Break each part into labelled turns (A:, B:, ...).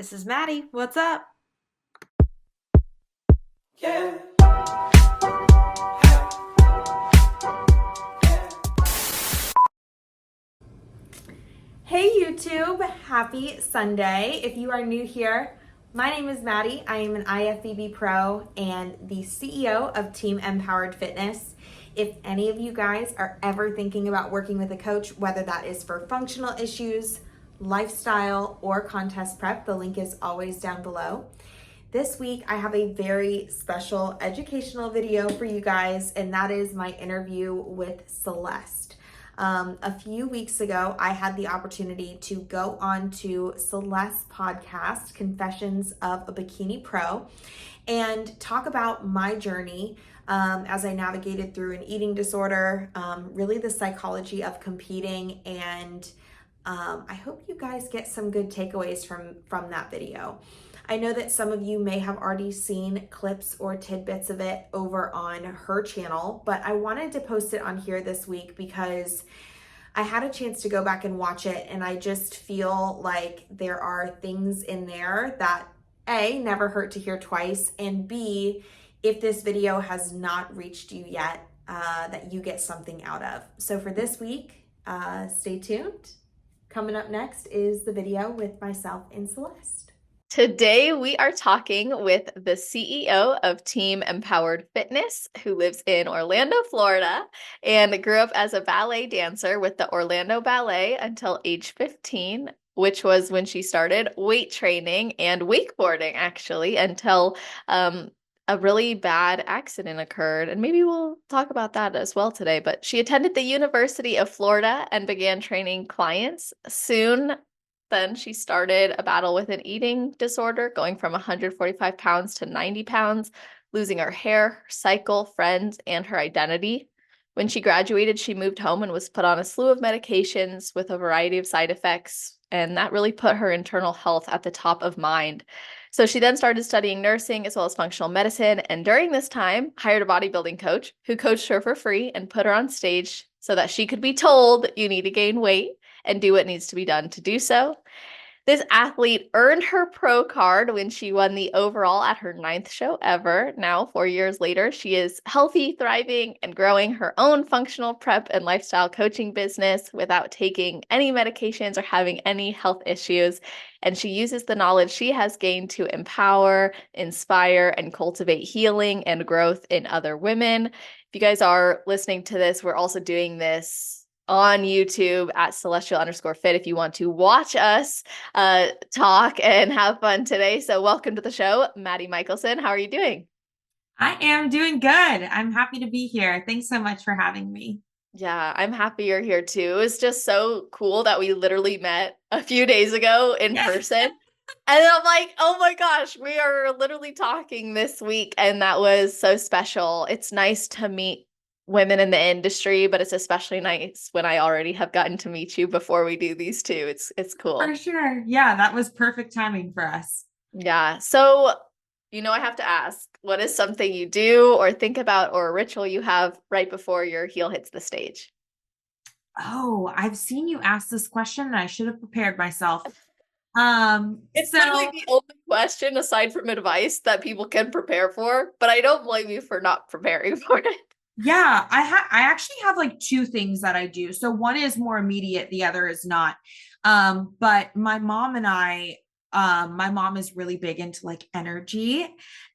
A: This is Maddie. What's up?
B: Yeah.
A: Hey YouTube, happy Sunday. If you are new here, my name is Maddie. I am an IFBB Pro and the CEO of Team Empowered Fitness. If any of you guys are ever thinking about working with a coach, whether that is for functional issues, lifestyle, or contest prep, the link is always down below. This week, I have a very special educational video for you guys, and that is my interview with Celeste. A few weeks ago, I had the opportunity to go on to Celeste's podcast, Confessions of a Bikini Pro, and talk about my journey as I navigated through an eating disorder, really the psychology of competing, and I hope you guys get some good takeaways from that video. I know that some of you may have already seen clips or tidbits of it over on her channel, but I wanted to post it on here this week because I had a chance to go back and watch it, and I just feel like there are things in there that A, never hurt to hear twice, and B, if this video has not reached you yet, that you get something out of. So for this week, stay tuned. Coming up next is the video with myself and Celeste.
C: Today, we are talking with the CEO of Team Empowered Fitness, who lives in Orlando, Florida, and grew up as a ballet dancer with the Orlando Ballet until age 15, which was when she started weight training and wakeboarding, actually, until a really bad accident occurred. And maybe we'll talk about that as well today. But she attended the University of Florida and began training clients. Soon then she started a battle with an eating disorder, going from 145 pounds to 90 pounds, losing her hair, her cycle, friends, and her identity. When she graduated, she moved home and was put on a slew of medications with a variety of side effects, and that really put her internal health at the top of mind. So she then started studying nursing as well as functional medicine, and during this time, hired a bodybuilding coach who coached her for free and put her on stage so that she could be told, you need to gain weight and do what needs to be done to do so. This athlete earned her pro card when she won the overall at her 9th show ever. Now, 4 years later, she is healthy, thriving, and growing her own functional prep and lifestyle coaching business without taking any medications or having any health issues. And she uses the knowledge she has gained to empower, inspire, and cultivate healing and growth in other women. If you guys are listening to this, we're also doing this on YouTube at celestial_fit if you want to watch us talk and have fun today. So welcome to the show, Maddie Michelson. How are you doing?
A: I am doing good. I'm happy to be here. Thanks so much for having me.
C: Yeah, I'm happy you're here too. It's just so cool that we literally met a few days ago in person. And I'm like, oh my gosh, we are literally talking this week. And that was so special. It's nice to meet women in the industry, but it's especially nice when I already have gotten to meet you before we do these two. It's cool.
A: For sure. Yeah, that was perfect timing for us.
C: Yeah. So, I have to ask, what is something you do or think about or a ritual you have right before your heel hits the stage?
A: Oh, I've seen you ask this question and I should have prepared myself.
C: It's literally the only question aside from advice that people can prepare for, but I don't blame you for not preparing for it.
A: Yeah, I actually have like two things that I do. So one is more immediate, the other is not. But my mom and my mom is really big into like energy.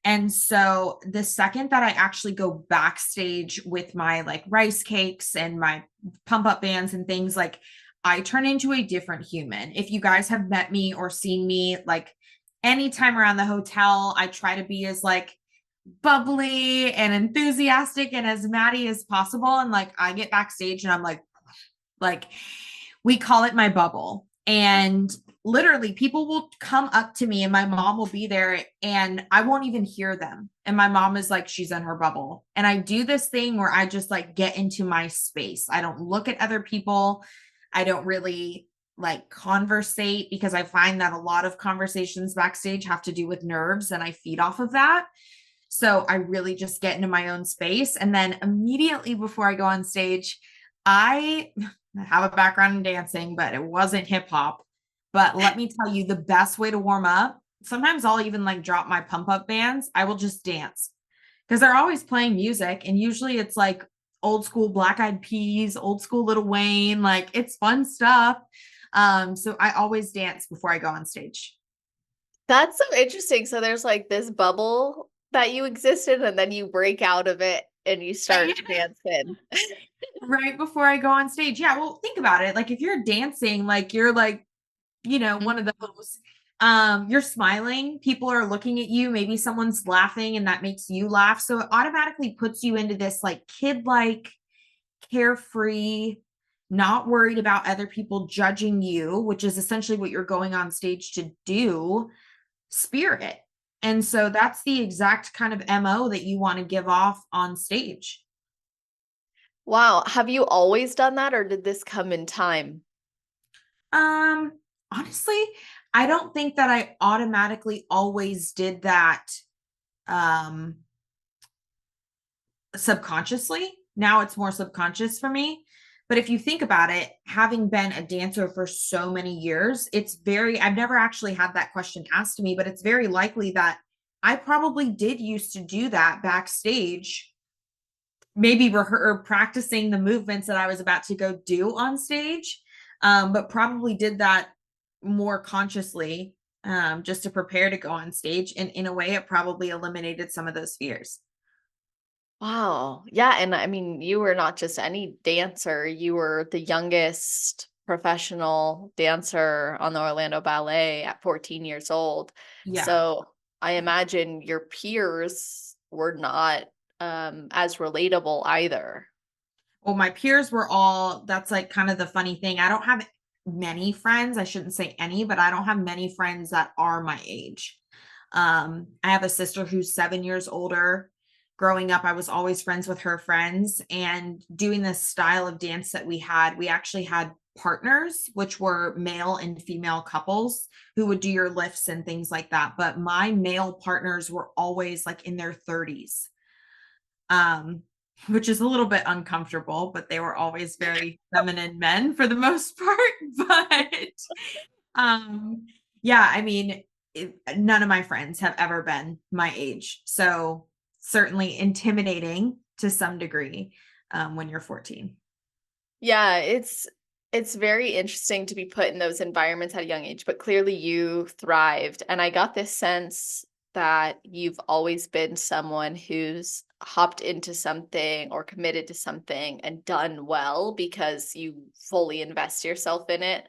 A: And so the second that I actually go backstage with my like rice cakes and my pump up bands and things, like I turn into a different human. If you guys have met me or seen me, like anytime around the hotel, I try to be as like bubbly and enthusiastic and as Maddie as possible. And like, I get backstage and I'm like, we call it my bubble. And literally people will come up to me and my mom will be there and I won't even hear them. And my mom is like, she's in her bubble. And I do this thing where I just like get into my space. I don't look at other people. I don't really like conversate because I find that a lot of conversations backstage have to do with nerves and I feed off of that. So I really just get into my own space. And then immediately before I go on stage, I have a background in dancing, but it wasn't hip hop. But let me tell you, the best way to warm up, sometimes I'll even like drop my pump up bands. I will just dance because they're always playing music. And usually it's like old school Black Eyed Peas, old school Lil Wayne, like it's fun stuff. So I always dance before I go on stage.
C: That's so interesting. So there's like this bubble that you exist in, and then you break out of it and you start dancing.
A: Right before I go on stage. Yeah, well, think about it. Like if you're dancing, like you're like, one of those, you're smiling, people are looking at you, maybe someone's laughing and that makes you laugh. So it automatically puts you into this like kid-like, carefree, not worried about other people judging you, which is essentially what you're going on stage to do, spirit. And so that's the exact kind of MO that you want to give off on stage.
C: Wow. Have you always done that, or did this come in time?
A: Um, Honestly, I don't think that I automatically always did that um subconsciously. Now it's more subconscious for me. But if you think about it, having been a dancer for so many years, I've never actually had that question asked to me, but it's very likely that I probably did used to do that backstage, maybe practicing the movements that I was about to go do on stage, but probably did that more consciously, just to prepare to go on stage. And in a way, it probably eliminated some of those fears.
C: Wow. Yeah. And I mean, you were not just any dancer, you were the youngest professional dancer on the Orlando Ballet at 14 years old.
A: Yeah.
C: So I imagine your peers were not as relatable either.
A: Well, my peers were all, that's like kind of the funny thing. I don't have many friends. I shouldn't say any, but I don't have many friends that are my age. I have a sister who's 7 years older. Growing up, I was always friends with her friends, and doing this style of dance that we actually had partners, which were male and female couples who would do your lifts and things like that. But my male partners were always like in their 30s. Um, which is a little bit uncomfortable, but they were always very feminine men for the most part. But um, yeah, I mean, none of my friends have ever been my age. So certainly intimidating to some degree, when you're 14.
C: Yeah, it's very interesting to be put in those environments at a young age, but clearly you thrived. And I got this sense that you've always been someone who's hopped into something or committed to something and done well because you fully invest yourself in it.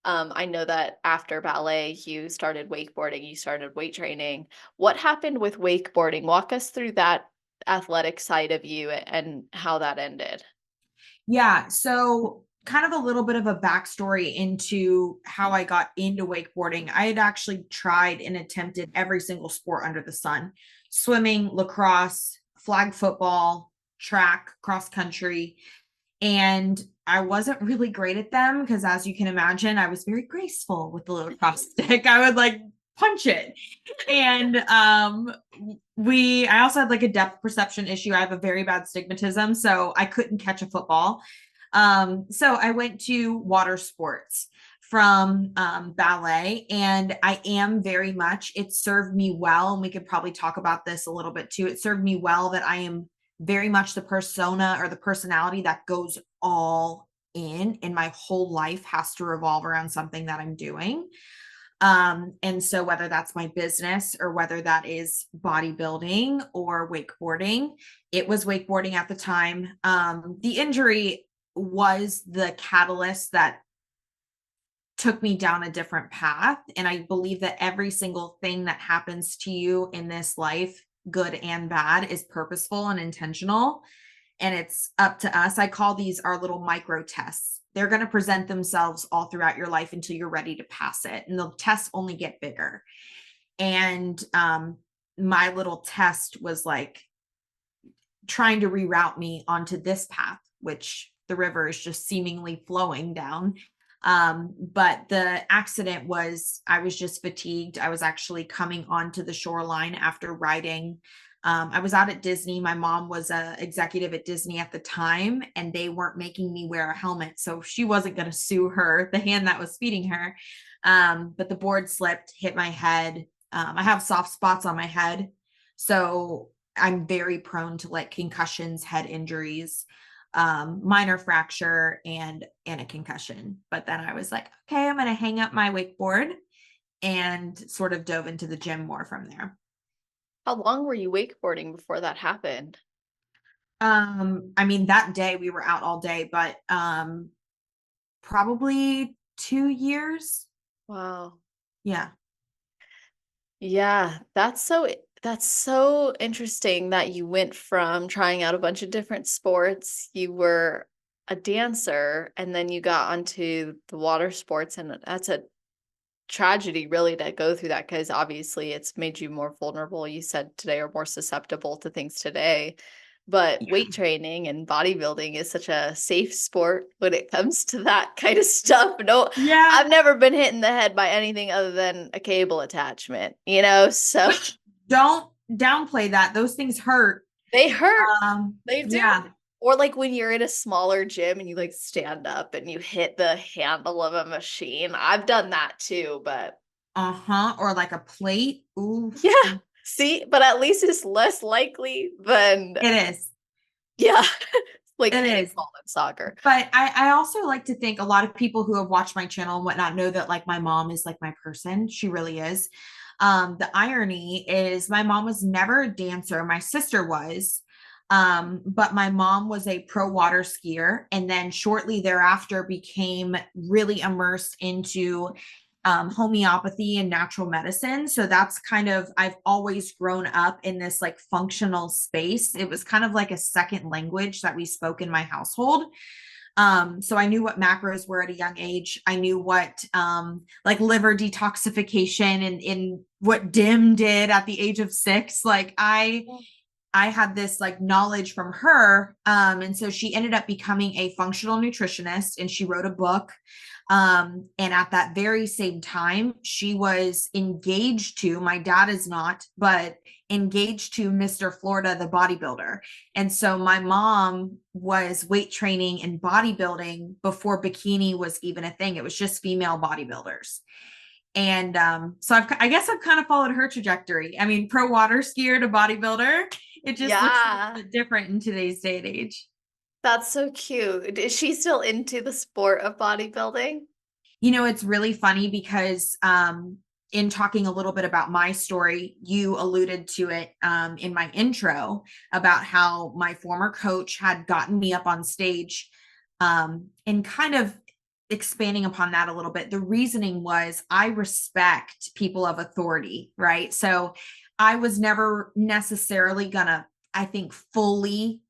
C: I know that after ballet, you started wakeboarding, you started weight training. What happened with wakeboarding? Walk us through that athletic side of you and how that ended.
A: Yeah. So, kind of a little bit of a backstory into how I got into wakeboarding. I had actually tried and attempted every single sport under the sun: swimming, lacrosse, flag football, track, cross country. And I wasn't really great at them because, as you can imagine, I was very graceful with the lacrosse stick. I would like punch it. And I also had like a depth perception issue. I have a very bad stigmatism, so I couldn't catch a football. So I went to water sports from ballet, and I am very much, it served me well. And we could probably talk about this a little bit too. It served me well that I am very much the persona or the personality that goes all in, and my whole life has to revolve around something that I'm doing. And so whether that's my business or whether that is bodybuilding or wakeboarding, it was wakeboarding at the time. The injury was the catalyst that took me down a different path. And I believe that every single thing that happens to you in this life, good and bad, is purposeful and intentional. And it's up to us. I call these our little micro tests. They're going to present themselves all throughout your life until you're ready to pass it. And the tests only get bigger. And my little test was like trying to reroute me onto this path, which the river is just seemingly flowing down. But the accident was, I was just fatigued. I was actually coming onto the shoreline after riding. I was out at Disney. My mom was a executive at Disney at the time, and they weren't making me wear a helmet. So she wasn't going to sue the hand that was feeding her. But the board slipped, hit my head. I have soft spots on my head, so I'm very prone to like concussions, head injuries, minor fracture and a concussion. But then I was like, okay, I'm gonna hang up my wakeboard and sort of dove into the gym more from there.
C: How long were you wakeboarding before that happened?
A: I mean, that day we were out all day, but probably 2 years.
C: Wow.
A: Yeah.
C: Yeah, that's so interesting that you went from trying out a bunch of different sports. You were a dancer and then you got onto the water sports, and that's a tragedy really to go through that because obviously it's made you more vulnerable. You said today are more susceptible to things today. But
A: Yeah.
C: weight training and bodybuilding is such a safe sport when it comes to that kind of stuff. No,
A: Yeah.
C: I've never been hit in the head by anything other than a cable attachment, you know? So
A: Which don't downplay that. Those things hurt.
C: they hurt. They do.
A: Yeah.
C: Or like when you're in a smaller gym and you like stand up and you hit the handle of a machine. I've done that too, but
A: Uh-huh. Or like a plate. Ooh.
C: yeah. See, but at least it's less likely than,
A: It is.
C: yeah, like
A: It is.
C: paintball and soccer.
A: But I also like to think a lot of people who have watched my channel and whatnot know that like my mom is like my person. She really is. The irony is my mom was never a dancer. My sister was. But my mom was a pro water skier and then shortly thereafter became really immersed into homeopathy and natural medicine. So that's kind of, I've always grown up in this like functional space. It was kind of like a second language that we spoke in my household. So I knew what macros were at a young age. I knew what like liver detoxification and what DIM did at the age of 6. Like I had this like knowledge from her. And so she ended up becoming a functional nutritionist and she wrote a book. And at that very same time, she was engaged to, my dad is not, but engaged to Mr. Florida, the bodybuilder. And so my mom was weight training and bodybuilding before bikini was even a thing. It was just female bodybuilders. And so I guess I've kind of followed her trajectory. I mean, pro water skier to bodybuilder, it just looks a little
C: Yeah,
A: bit different in today's day and age.
C: that's so cute. Is she still into the sport of bodybuilding?
A: You know, it's really funny because in talking a little bit about my story, you alluded to it in my intro about how my former coach had gotten me up on stage and kind of expanding upon that a little bit. The reasoning was I respect people of authority, right? So I was never necessarily gonna, I think, fully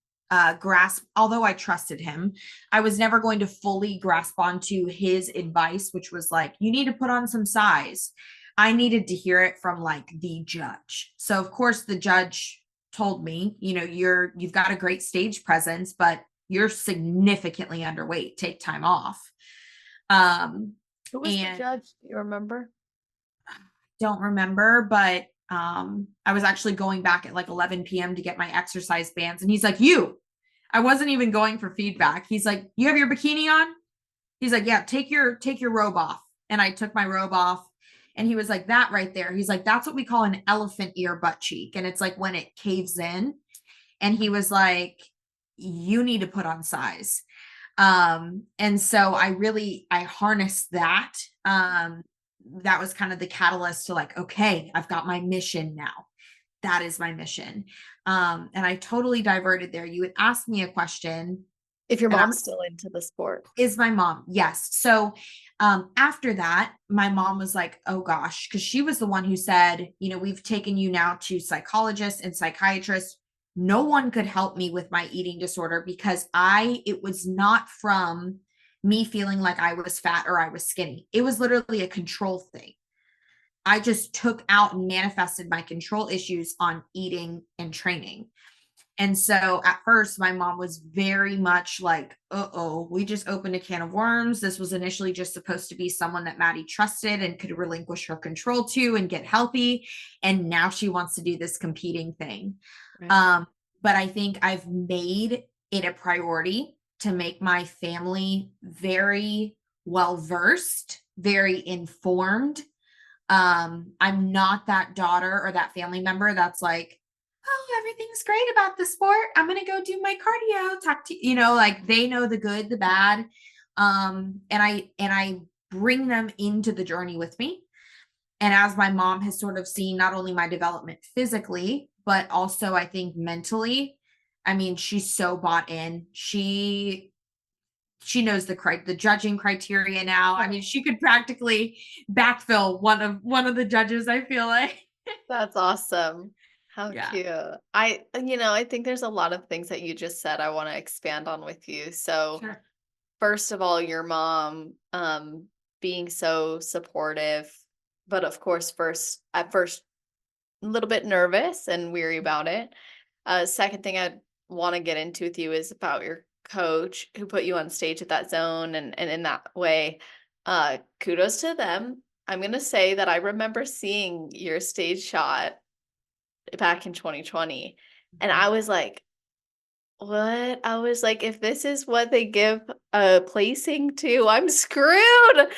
A: grasp, although I trusted him, I was never going to fully grasp onto his advice, which was like, you need to put on some size. I needed to hear it from like the judge. So of course the judge told me, you know, you've got a great stage presence, but you're significantly underweight. Take time off.
C: Who was the
A: And
C: judge? Do you remember?
A: don't remember, but I was actually going back at like 11 p.m. to get my exercise bands. And he's like, I wasn't even going for feedback. He's like, you have your bikini on? He's like, yeah, take your robe off. And I took my robe off. And he was like, that right there. He's like, that's what we call an elephant ear butt cheek. And it's like when it caves in. And he was like, you need to put on size. And so I harnessed that. That was kind of the catalyst to like, okay, I've got my mission now. That is my mission. And I totally diverted there. You had asked me a question.
C: If your
A: And
C: mom's still into the sport.
A: is my mom? Yes. So after that, my mom was like, oh gosh, because she was the one who said, you know, we've taken you now to psychologists and psychiatrists. No one could help me with my eating disorder because it was not from me feeling like I was fat or I was skinny. It was literally a control thing. I just took out and manifested my control issues on eating and training. And so at first, my mom was very much like, uh-oh, we just opened a can of worms. This was initially just supposed to be someone that Maddie trusted and could relinquish her control to and get healthy. And now she wants to do this competing thing.
C: Right.
A: But I think I've made it a priority to make my family very well versed very informed. I'm not that daughter or that family member that's like, oh, everything's great about the sport. I'm going to go do my cardio, talk to, like they know the good, the bad. And I bring them into the journey with me. And as my mom has sort of seen not only my development physically, but also I think mentally, I mean, she's so bought in. She knows the judging criteria now. I mean, she could practically backfill one of the judges, I feel like.
C: That's awesome. How
A: Yeah.
C: cute. I think there's a lot of things that you just said I want to expand on with you. So,
A: Sure.
C: first of all, your mom being so supportive, but of course, at first a little bit nervous and weary about it. Second thing I'd want to get into with you is about your coach who put you on stage at that zone and in that way. Kudos to them. I'm gonna say that I remember seeing your stage shot back in 2020, and I was like, what? I was like, if this is what they give a placing to, I'm screwed.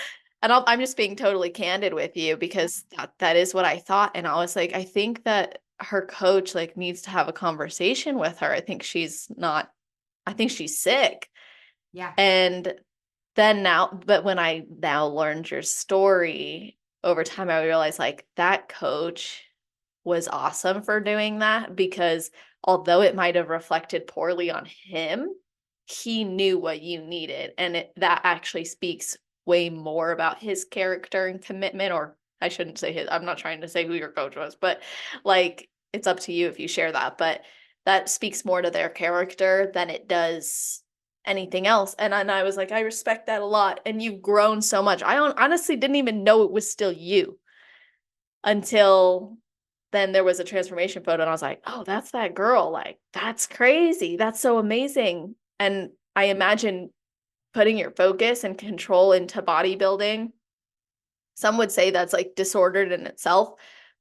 C: And I'm just being totally candid with you because that is what I thought. And I was like, I think that her coach like needs to have a conversation with her. I think she's sick.
A: Yeah.
C: And but when I now learned your story over time, I realized like that coach was awesome for doing that because although it might have reflected poorly on him, he knew what you needed. And that actually speaks way more about his character and commitment, or I shouldn't say his, I'm not trying to say who your coach was, but like it's up to you if you share that. But that speaks more to their character than it does anything else. And I was like, I respect that a lot. And you've grown so much. I honestly didn't even know it was still you until then there was a transformation photo and I was like, oh, that's that girl. Like, that's crazy. That's so amazing. And I imagine putting your focus and control into bodybuilding. Some would say that's like disordered in itself.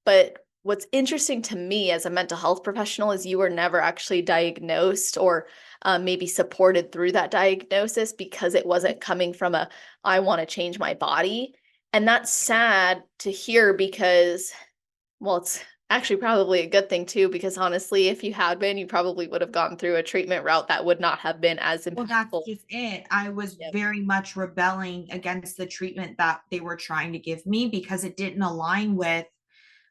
C: But what's interesting to me as a mental health professional is you were never actually diagnosed or maybe supported through that diagnosis because it wasn't coming from I want to change my body. And that's sad to hear because, well, it's actually probably a good thing too, because honestly, if you had been, you probably would have gone through a treatment route that would not have been as
A: Well, that's
C: impactful.
A: just it. I was
C: Yep.
A: very much rebelling against the treatment that they were trying to give me because it didn't align with,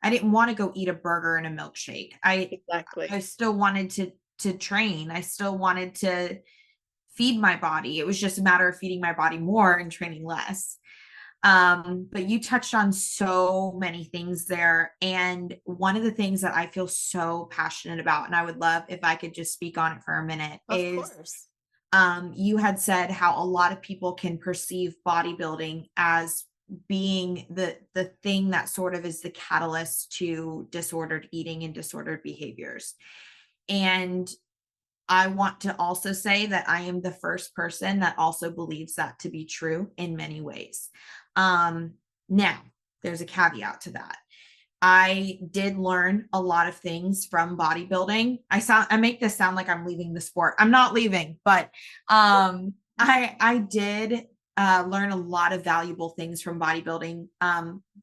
A: I didn't want to go eat a burger and a milkshake. I
C: Exactly.
A: still wanted to train. I still wanted to feed my body. It was just a matter of feeding my body more and training less. But you touched on so many things there. And one of the things that I feel so passionate about, and I would love if I could just speak on it for a minute,
C: Of
A: is
C: course.
A: you had said how a lot of people can perceive bodybuilding as being the thing that sort of is the catalyst to disordered eating and disordered behaviors. And I want to also say that I am the first person that also believes that to be true in many ways. Now, there's a caveat to that. I did learn a lot of things from bodybuilding. I make this sound like I'm leaving the sport. I'm not leaving, but I did learn a lot of valuable things from bodybuilding.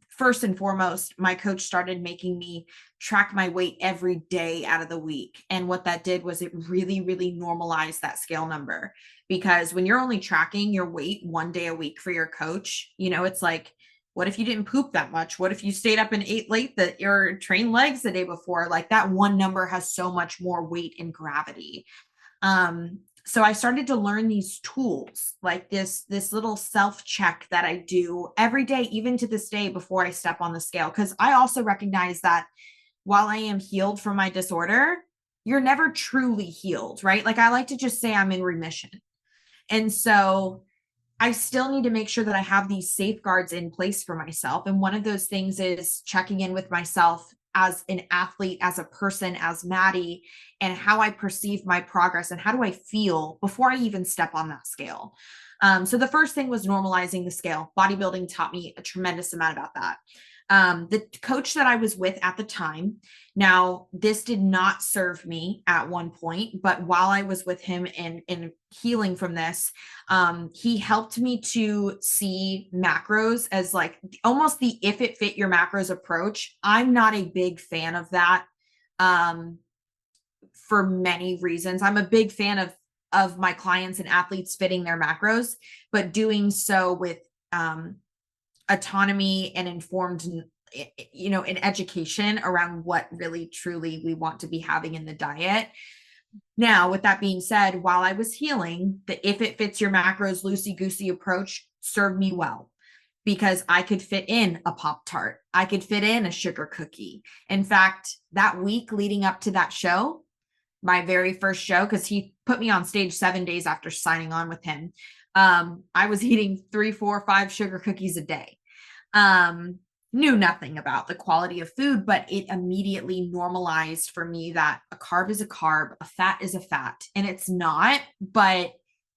A: First and foremost, my coach started making me track my weight every day out of the week. And what that did was it really, really normalized that scale number. Because when you're only tracking your weight one day a week for your coach, it's like, what if you didn't poop that much? What if you stayed up and ate late or trained legs the day before? Like that one number has so much more weight and gravity. So I started to learn these tools, like this little self-check that I do every day, even to this day before I step on the scale. Because I also recognize that while I am healed from my disorder, you're never truly healed, right? Like I like to just say I'm in remission. And so I still need to make sure that I have these safeguards in place for myself. And one of those things is checking in with myself as an athlete, as a person, as Maddie, and how I perceive my progress and how do I feel before I even step on that scale. So the first thing was normalizing the scale. Bodybuilding taught me a tremendous amount about that. The coach that I was with at the time, now this did not serve me at one point, but while I was with him and healing from this, he helped me to see macros as like almost the if it fit your macros approach. I'm not a big fan of that. For many reasons. I'm a big fan of my clients and athletes fitting their macros, but doing so with autonomy and informed, an education around what really truly we want to be having in the diet. Now, with that being said, while I was healing, the if it fits your macros loosey goosey approach served me well because I could fit in a Pop-Tart. I could fit in a sugar cookie. In fact, that week leading up to that show, my very first show, because he put me on stage 7 days after signing on with him. I was eating 3, 4, 5 sugar cookies a day. Knew nothing about the quality of food, but it immediately normalized for me that a carb is a carb, a fat is a fat, and it's not, but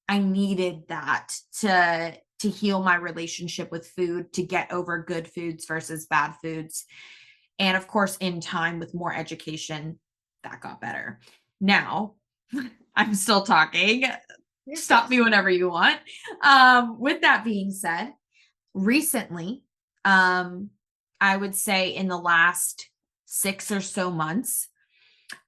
A: I needed that to heal my relationship with food, to get over good foods versus bad foods. And of course, in time with more education, that got better. Now, I'm still talking. Stop me whenever you want. With that being said, recently, I would say in the last 6 or so months,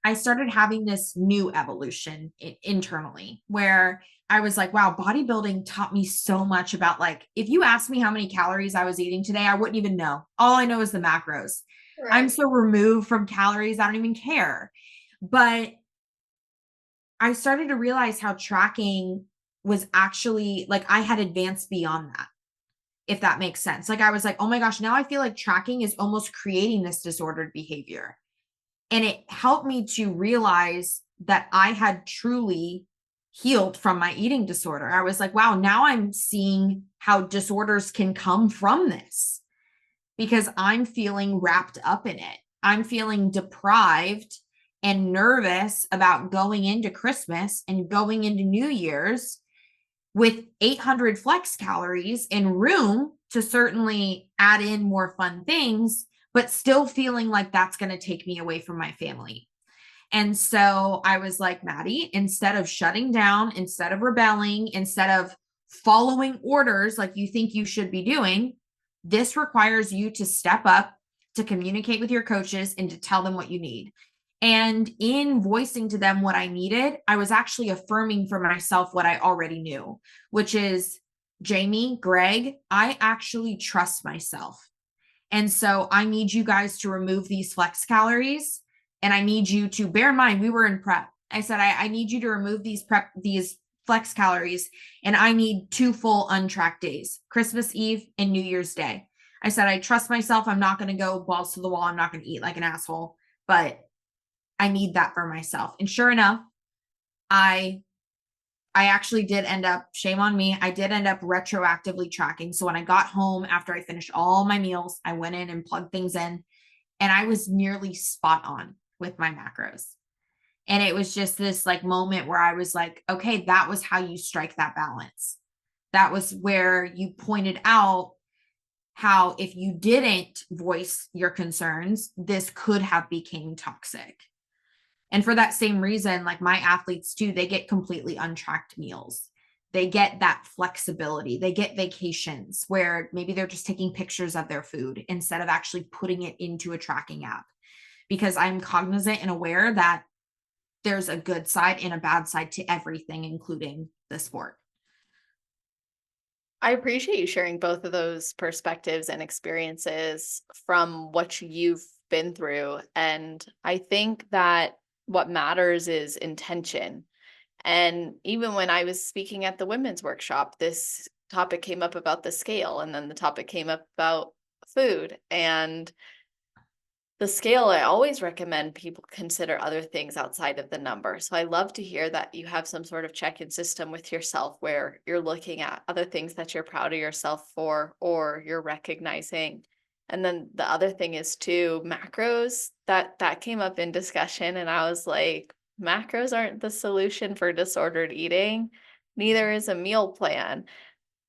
A: I started having this new evolution internally where I was like, wow, bodybuilding taught me so much about, like, if you asked me how many calories I was eating today, I wouldn't even know. All I know is the macros. Right. I'm so removed from calories, I don't even care. But I started to realize how tracking was actually, like, I had advanced beyond that, if that makes sense. Like, I was like, oh my gosh, now I feel like tracking is almost creating this disordered behavior. And it helped me to realize that I had truly healed from my eating disorder. I was like, wow, now I'm seeing how disorders can come from this because I'm feeling wrapped up in it. I'm feeling deprived and nervous about going into Christmas and going into New Year's with 800 flex calories and room to certainly add in more fun things, but still feeling like that's going to take me away from my family. And so I was like, Maddie, instead of shutting down, instead of rebelling, instead of following orders like you think you should be doing, this requires you to step up, to communicate with your coaches, and to tell them what you need. And in voicing to them what I needed, I was actually affirming for myself what I already knew, which is, Jamie, Greg, I actually trust myself. And so I need you guys to remove these flex calories. And I need you to bear in mind, we were in prep. I said, I need you to remove these flex calories. And I need 2 full untracked days, Christmas Eve and New Year's Day. I said, I trust myself. I'm not going to go balls to the wall. I'm not going to eat like an asshole, but I need that for myself. And sure enough, I actually did end up, shame on me, I did end up retroactively tracking. So when I got home after I finished all my meals, I went in and plugged things in, and I was nearly spot on with my macros. And it was just this like moment where I was like, okay, that was how you strike that balance. That was where you pointed out how if you didn't voice your concerns, this could have become toxic. And for that same reason, like my athletes too, they get completely untracked meals. They get that flexibility. They get vacations where maybe they're just taking pictures of their food instead of actually putting it into a tracking app. Because I'm cognizant and aware that there's a good side and a bad side to everything, including the sport.
C: I appreciate you sharing both of those perspectives and experiences from what you've been through. And I think that what matters is intention. And even when I was speaking at the women's workshop, this topic came up about the scale, and then the topic came up about food. And the scale, I always recommend people consider other things outside of the number. So I love to hear that you have some sort of check-in system with yourself where you're looking at other things that you're proud of yourself for, or you're recognizing. And then the other thing is too, macros, that came up in discussion, and I was like, macros aren't the solution for disordered eating. Neither is a meal plan.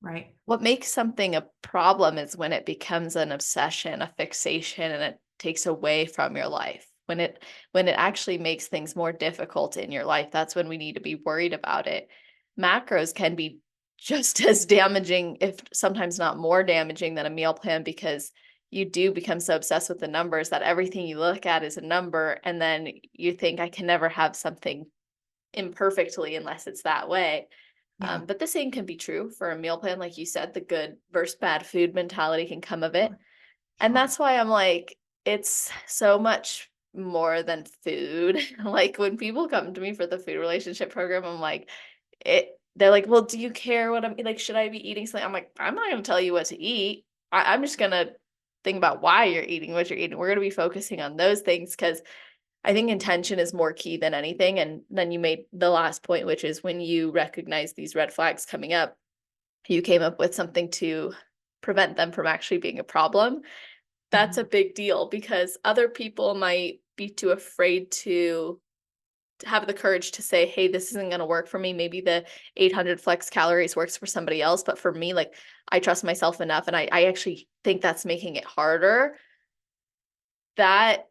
A: Right.
C: What makes something a problem is when it becomes an obsession, a fixation, and it takes away from your life. When it actually makes things more difficult in your life, that's when we need to be worried about it. Macros can be just as damaging, if sometimes not more damaging than a meal plan, because you do become so obsessed with the numbers that everything you look at is a number, and then you think I can never have something imperfectly unless it's that way.
A: Yeah.
C: But the same can be true for a meal plan. Like you said, the good versus bad food mentality can come of it.
A: Sure.
C: And
A: Sure.
C: that's why I'm like, it's so much more than food. Like when people come to me for the food relationship program, I'm like, they're like, well, do you care what I'm like? Should I be eating something? I'm like, I'm not going to tell you what to eat. I'm just going to think about why you're eating what you're eating. We're going to be focusing on those things because I think intention is more key than anything. And then you made the last point, which is when you recognize these red flags coming up, you came up with something to prevent them from actually being a problem. That's a
A: Mhm.
C: big deal because other people might be too afraid to have the courage to say, hey, this isn't going to work for me. Maybe the 800 flex calories works for somebody else. But for me, like I trust myself enough. And I actually think that's making it harder. That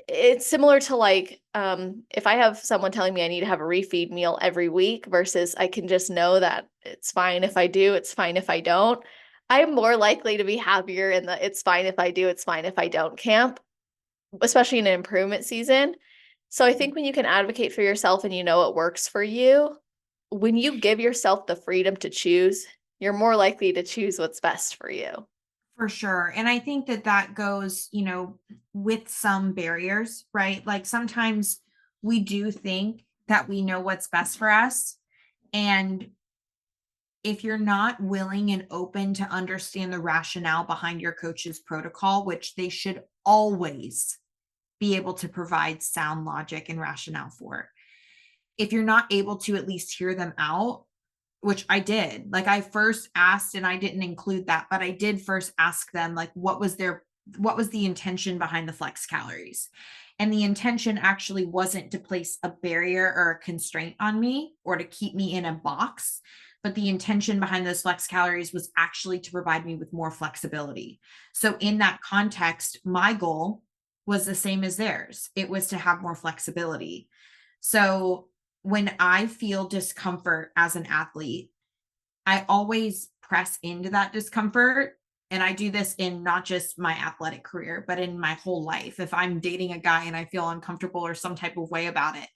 C: it's similar to like if I have someone telling me I need to have a refeed meal every week versus I can just know that it's fine if I do, it's fine if I don't. I'm more likely to be happier in the it's fine if I do, it's fine if I don't camp, especially in an improvement season. So I think when you can advocate for yourself and you know it works for you, when you give yourself the freedom to choose, you're more likely to choose what's best for you.
A: For sure. And I think that that goes, with some barriers, right? Like sometimes we do think that we know what's best for us. And if you're not willing and open to understand the rationale behind your coach's protocol, which they should always be able to provide sound logic and rationale for, if you're not able to at least hear them out, which I did. Like I first asked, and I didn't include that, but I did first ask them, like, what was the intention behind the flex calories? And the intention actually wasn't to place a barrier or a constraint on me or to keep me in a box, but the intention behind those flex calories was actually to provide me with more flexibility. So in that context, my goal was the same as theirs. It was to have more flexibility. So when I feel discomfort as an athlete, I always press into that discomfort. And I do this in not just my athletic career, but in my whole life. If I'm dating a guy and I feel uncomfortable or some type of way about it,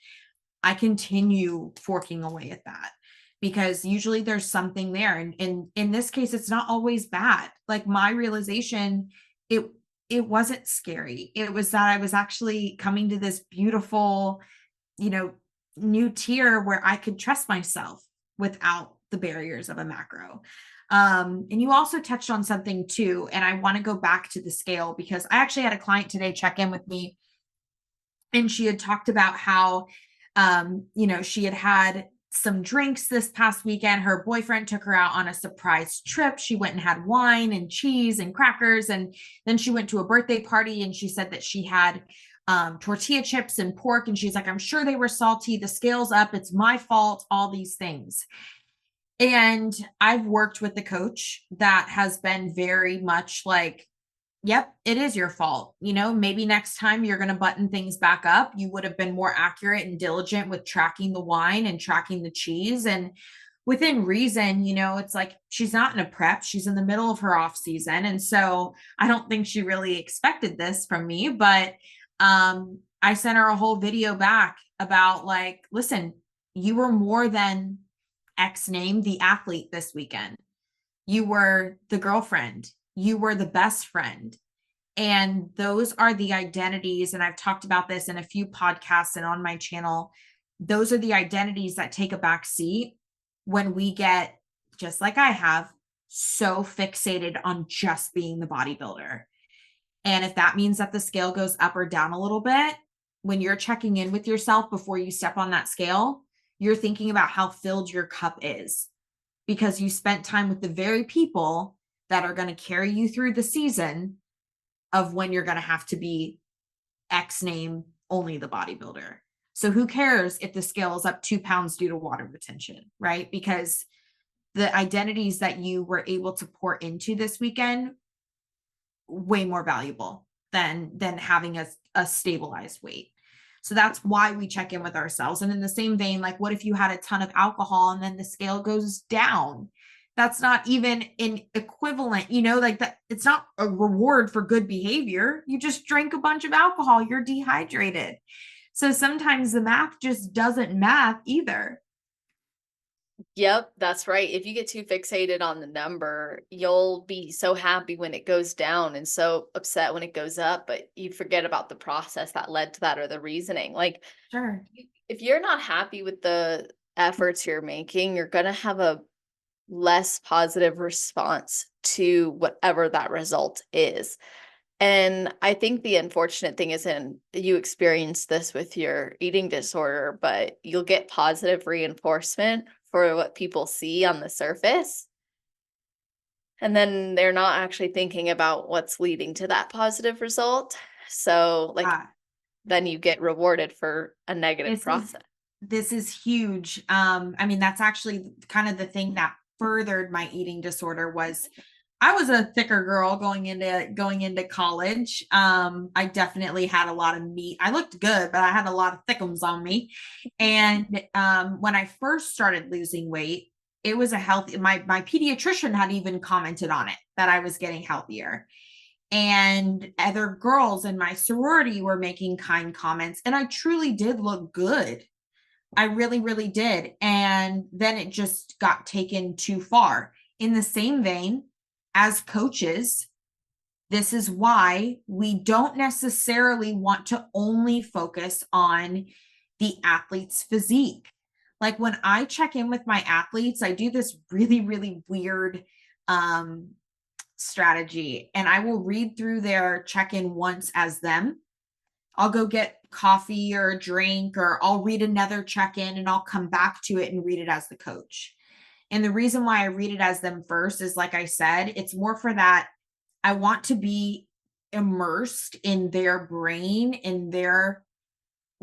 A: I continue forking away at that because usually there's something there. And in this case, it's not always bad. Like my realization, it it wasn't scary. It was that I was actually coming to this beautiful, you know, new tier where I could trust myself without the barriers of a macro. And you also touched on something too, and I want to go back to the scale because I actually had a client today check in with me, and she had talked about how, she had had some drinks this past weekend. Her boyfriend took her out on a surprise trip. She went and had wine and cheese and crackers, and then she went to a birthday party, and she said that she had tortilla chips and pork. And she's like, I'm sure they were salty. The scale's up. It's my fault. All these things. And I've worked with the coach that has been very much like, yep, it is your fault. Maybe next time you're going to button things back up. You would have been more accurate and diligent with tracking the wine and tracking the cheese. And within reason, it's like she's not in a prep. She's in the middle of her off season. And so I don't think she really expected this from me, but I sent her a whole video back about like, listen, you were more than X name, the athlete this weekend. You were the girlfriend. You were the best friend. And those are the identities. And I've talked about this in a few podcasts and on my channel. Those are the identities that take a back seat when we get, just like I have, so fixated on just being the bodybuilder. And if that means that the scale goes up or down a little bit, when you're checking in with yourself before you step on that scale, you're thinking about how filled your cup is because you spent time with the very people that are going to carry you through the season of when you're going to have to be X name only the bodybuilder. So who cares if the scale is up 2 pounds due to water retention, right? Because the identities that you were able to pour into this weekend way more valuable than having a stabilized weight. So that's why we check in with ourselves. And in the same vein, like, what if you had a ton of alcohol and then the scale goes down? That's not even an equivalent, like that. It's not a reward for good behavior. You just drank a bunch of alcohol, you're dehydrated. So sometimes the math just doesn't math either.
C: Yep, that's right. If you get too fixated on the number, you'll be so happy when it goes down and so upset when it goes up, but you forget about the process that led to that or the reasoning. Like,
A: Sure.
C: if you're not happy with the efforts you're making, you're going to have a less positive response to whatever that result is. And I think the unfortunate thing is, and you experience this with your eating disorder, but you'll get positive reinforcement for what people see on the surface. And then they're not actually thinking about what's leading to that positive result. So, like, then you get rewarded for a negative process.
A: This is huge. I mean, that's actually kind of the thing that furthered my eating disorder. Was I was a thicker girl going into college. I definitely had a lot of meat. I looked good, but I had a lot of thickums on me. And when I first started losing weight, it was a healthy. My pediatrician had even commented on it that I was getting healthier. And other girls in my sorority were making kind comments, and I truly did look good. I really, really did. And then it just got taken too far. In the same vein, as coaches, this is why we don't necessarily want to only focus on the athlete's physique. Like, when I check in with my athletes, I do this really, really weird strategy, and I will read through their check-in once as them. I'll go get coffee or a drink, or I'll read another check-in and I'll come back to it and read it as the coach. And the reason why I read it as them first is, like I said, it's more for that. I want to be immersed in their brain, in their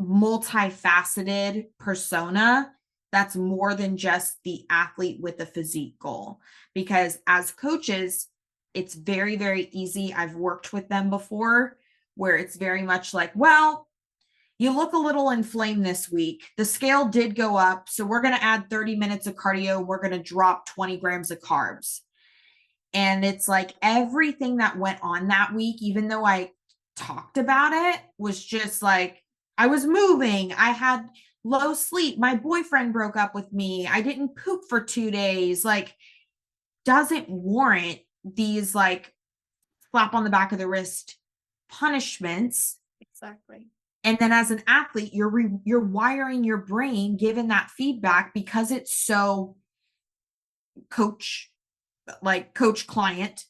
A: multifaceted persona. That's more than just the athlete with a physique goal. Because as coaches, it's very, very easy. I've worked with them before where it's very much like, well, you look a little inflamed this week. The scale did go up, so we're going to add 30 minutes of cardio. We're going to drop 20 grams of carbs. And it's like everything that went on that week, even though I talked about it, was just like, I was moving. I had low sleep. My boyfriend broke up with me. I didn't poop for 2 days. Like, doesn't warrant these like slap on the back of the wrist punishments.
C: Exactly.
A: And then as an athlete, you're wiring your brain given that feedback, because it's so coach client.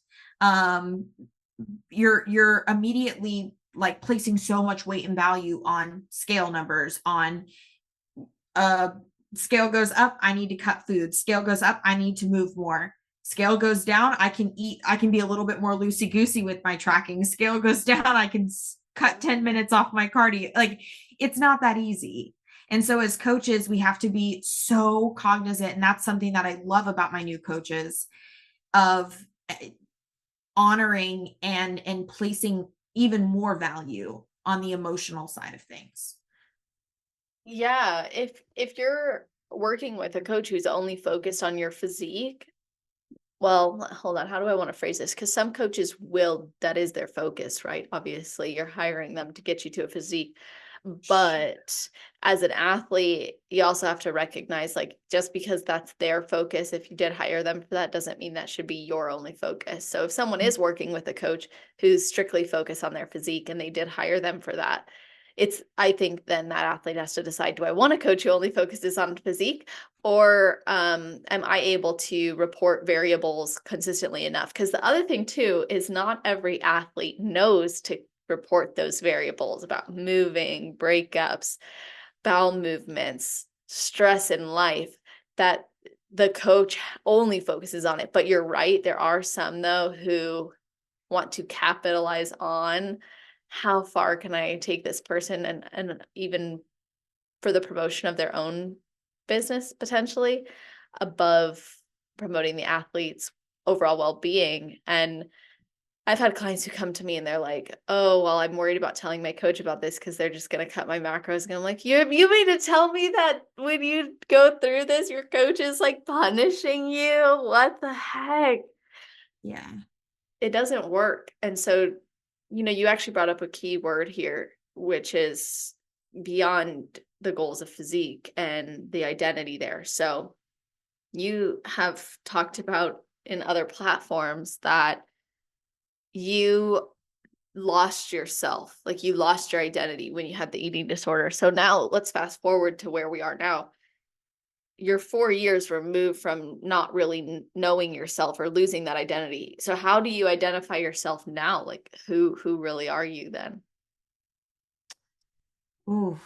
A: You're immediately like placing so much weight and value on scale numbers. On scale goes up, I need to cut food. Scale goes up, I need to move more. Scale goes down, I can be a little bit more loosey goosey with my tracking. Scale goes down, I can cut 10 minutes off my cardio. Like, it's not that easy. And so as coaches, we have to be so cognizant. And that's something that I love about my new coaches, of honoring and placing even more value on the emotional side of things.
C: Yeah, if you're working with a coach who's only focused on your physique, well, hold on, how do I want to phrase this? Because some coaches that is their focus, right? Obviously, you're hiring them to get you to a physique. But as an athlete, you also have to recognize, like, just because that's their focus, if you did hire them for that, doesn't mean that should be your only focus. So if someone is working with a coach who's strictly focused on their physique and they did hire them for that, I think then that athlete has to decide, do I want a coach who only focuses on physique, or am I able to report variables consistently enough? Because the other thing too is not every athlete knows to report those variables about moving, breakups, bowel movements, stress in life, that the coach only focuses on it. But you're right, there are some though who want to capitalize on how far can I take this person, and even for the promotion of their own business potentially above promoting the athlete's overall well-being. And I've had clients who come to me and they're like, oh, well, I'm worried about telling my coach about this because they're just going to cut my macros. And I'm like, you mean to tell me that when you go through this, your coach is like punishing you? What the heck?
A: Yeah.
C: It doesn't work. And so, you actually brought up a key word here, which is beyond the goals of physique and the identity there. So you have talked about in other platforms that you lost yourself, like you lost your identity when you had the eating disorder. So now let's fast forward to where we are now. You're 4 years removed from not really knowing yourself or losing that identity. So how do you identify yourself now? Like who really are you then?
A: Ooh,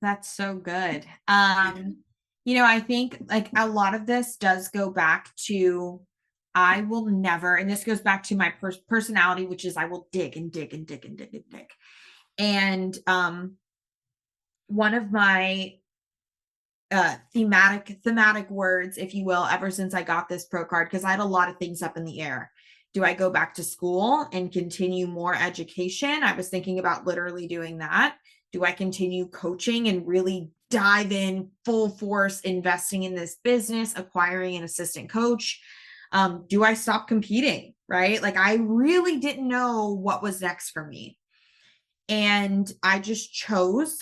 A: that's so good. I think like a lot of this does go back to I will never, and this goes back to my personality, which is I will dig and dig and dig and dig and dig. And one of my thematic words, if you will, ever since I got this pro card, because I had a lot of things up in the air. Do I go back to school and continue more education? I was thinking about literally doing that. Do I continue coaching and really dive in full force, investing in this business, acquiring an assistant coach? Do I stop competing? Right? Like I really didn't know what was next for me. And I just chose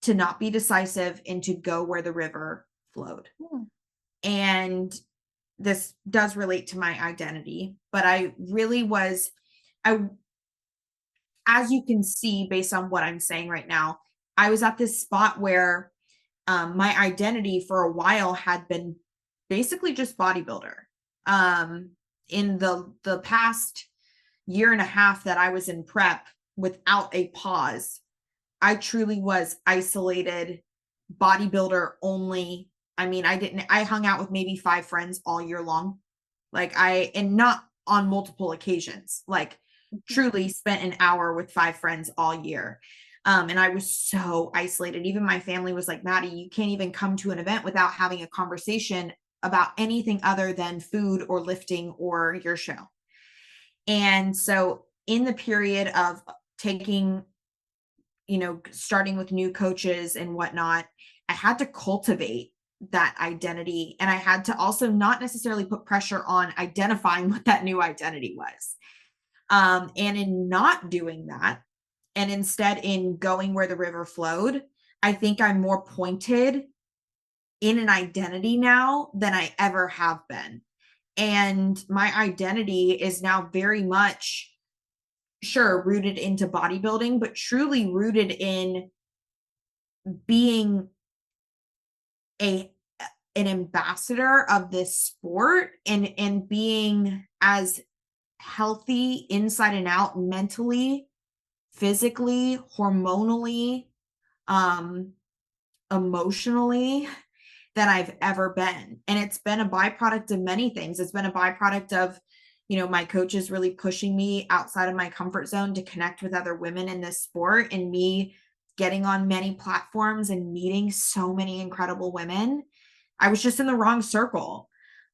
A: to not be decisive and to go where the river flowed. And this does relate to my identity, but I really was, as you can see, based on what I'm saying right now, I was at this spot where my identity for a while had been basically just bodybuilder. In the past year and a half that I was in prep without a pause, I truly was isolated, bodybuilder only. I mean, I hung out with maybe 5 friends all year long. And not on multiple occasions, like truly spent an hour with 5 friends all year. And I was so isolated. Even my family was like, Maddie, you can't even come to an event without having a conversation about anything other than food or lifting or your show. And so in the period of taking, starting with new coaches and whatnot, I had to cultivate that identity. And I had to also not necessarily put pressure on identifying what that new identity was. And in not doing that, and instead in going where the river flowed, I think I'm more pointed in an identity now than I ever have been. And my identity is now very much, sure, rooted into bodybuilding, but truly rooted in being an ambassador of this sport and being as healthy inside and out, mentally, physically, hormonally, emotionally, than I've ever been. And it's been a byproduct of many things. It's been a byproduct of, my coaches really pushing me outside of my comfort zone to connect with other women in this sport, and me getting on many platforms and meeting so many incredible women. I was just in the wrong circle.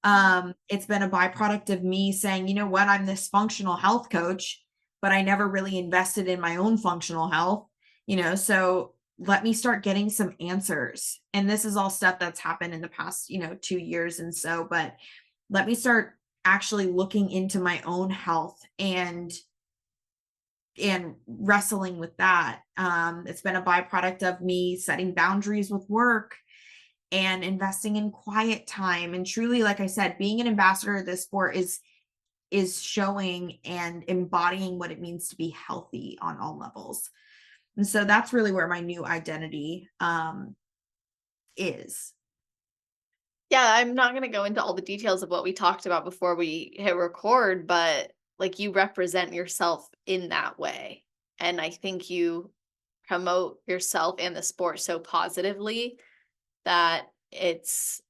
A: It's been a byproduct of me saying, you know what, I'm this functional health coach, but I never really invested in my own functional health, so let me start getting some answers. And this is all stuff that's happened in the past, 2 years. And so, but let me start actually looking into my own health and wrestling with that. It's been a byproduct of me setting boundaries with work and investing in quiet time. And truly, like I said, being an ambassador of this sport is showing and embodying what it means to be healthy on all levels. And so that's really where my new identity is.
C: Yeah, I'm not going to go into all the details of what we talked about before we hit record, but like you represent yourself in that way. And I think you promote yourself and the sport so positively that it's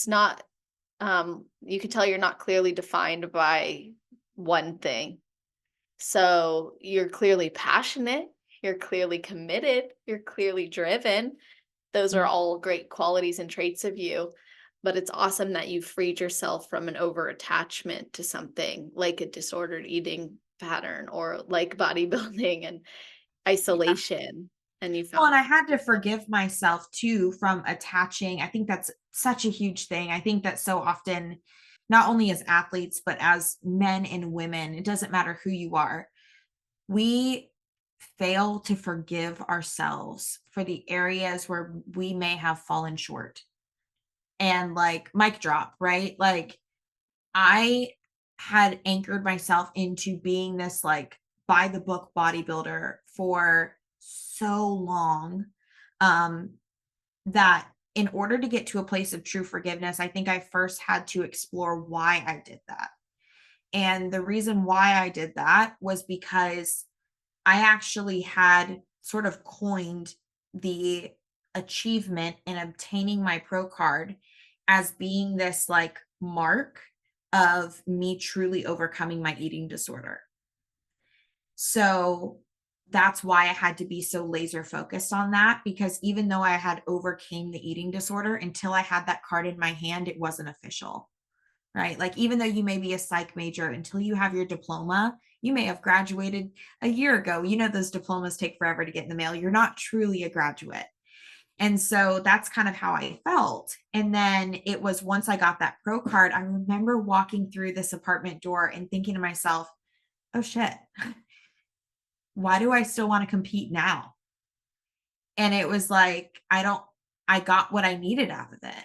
C: not, you can tell you're not clearly defined by one thing. So you're clearly passionate, you're clearly committed, you're clearly driven. Those are all great qualities and traits of you. but it's awesome that you freed yourself from an over attachment to something like a disordered eating pattern or like bodybuilding and
A: Yeah.
C: isolation, and you
A: Well, and
C: found
A: I had to
C: yourself.
A: forgive myself too from attaching. I think that's such a huge thing. I think that so often, not only as athletes, but as men and women, it doesn't matter who you are, we fail to forgive ourselves for the areas where we may have fallen short. And like, mic drop, right? Like, I had anchored myself into being this like by the book bodybuilder for so long, um, that in order to get to a place of true forgiveness, I think I first had to explore why I did that. And the reason why I did that was because I actually had sort of coined the achievement in obtaining my pro card as being this like mark of me truly overcoming my eating disorder. So that's why I had to be so laser focused on that, because even though I had overcame the eating disorder, until I had that card in my hand, it wasn't official, right? Like, even though you may be a psych major, until you have your diploma, you may have graduated a year ago. You know, those diplomas take forever to get in the mail. You're not truly a graduate. And so that's kind of how I felt. And then it was once I got that pro card, I remember walking through this apartment door and thinking to myself, oh shit, why do I still want to compete now? And it was like, I got what I needed out of it.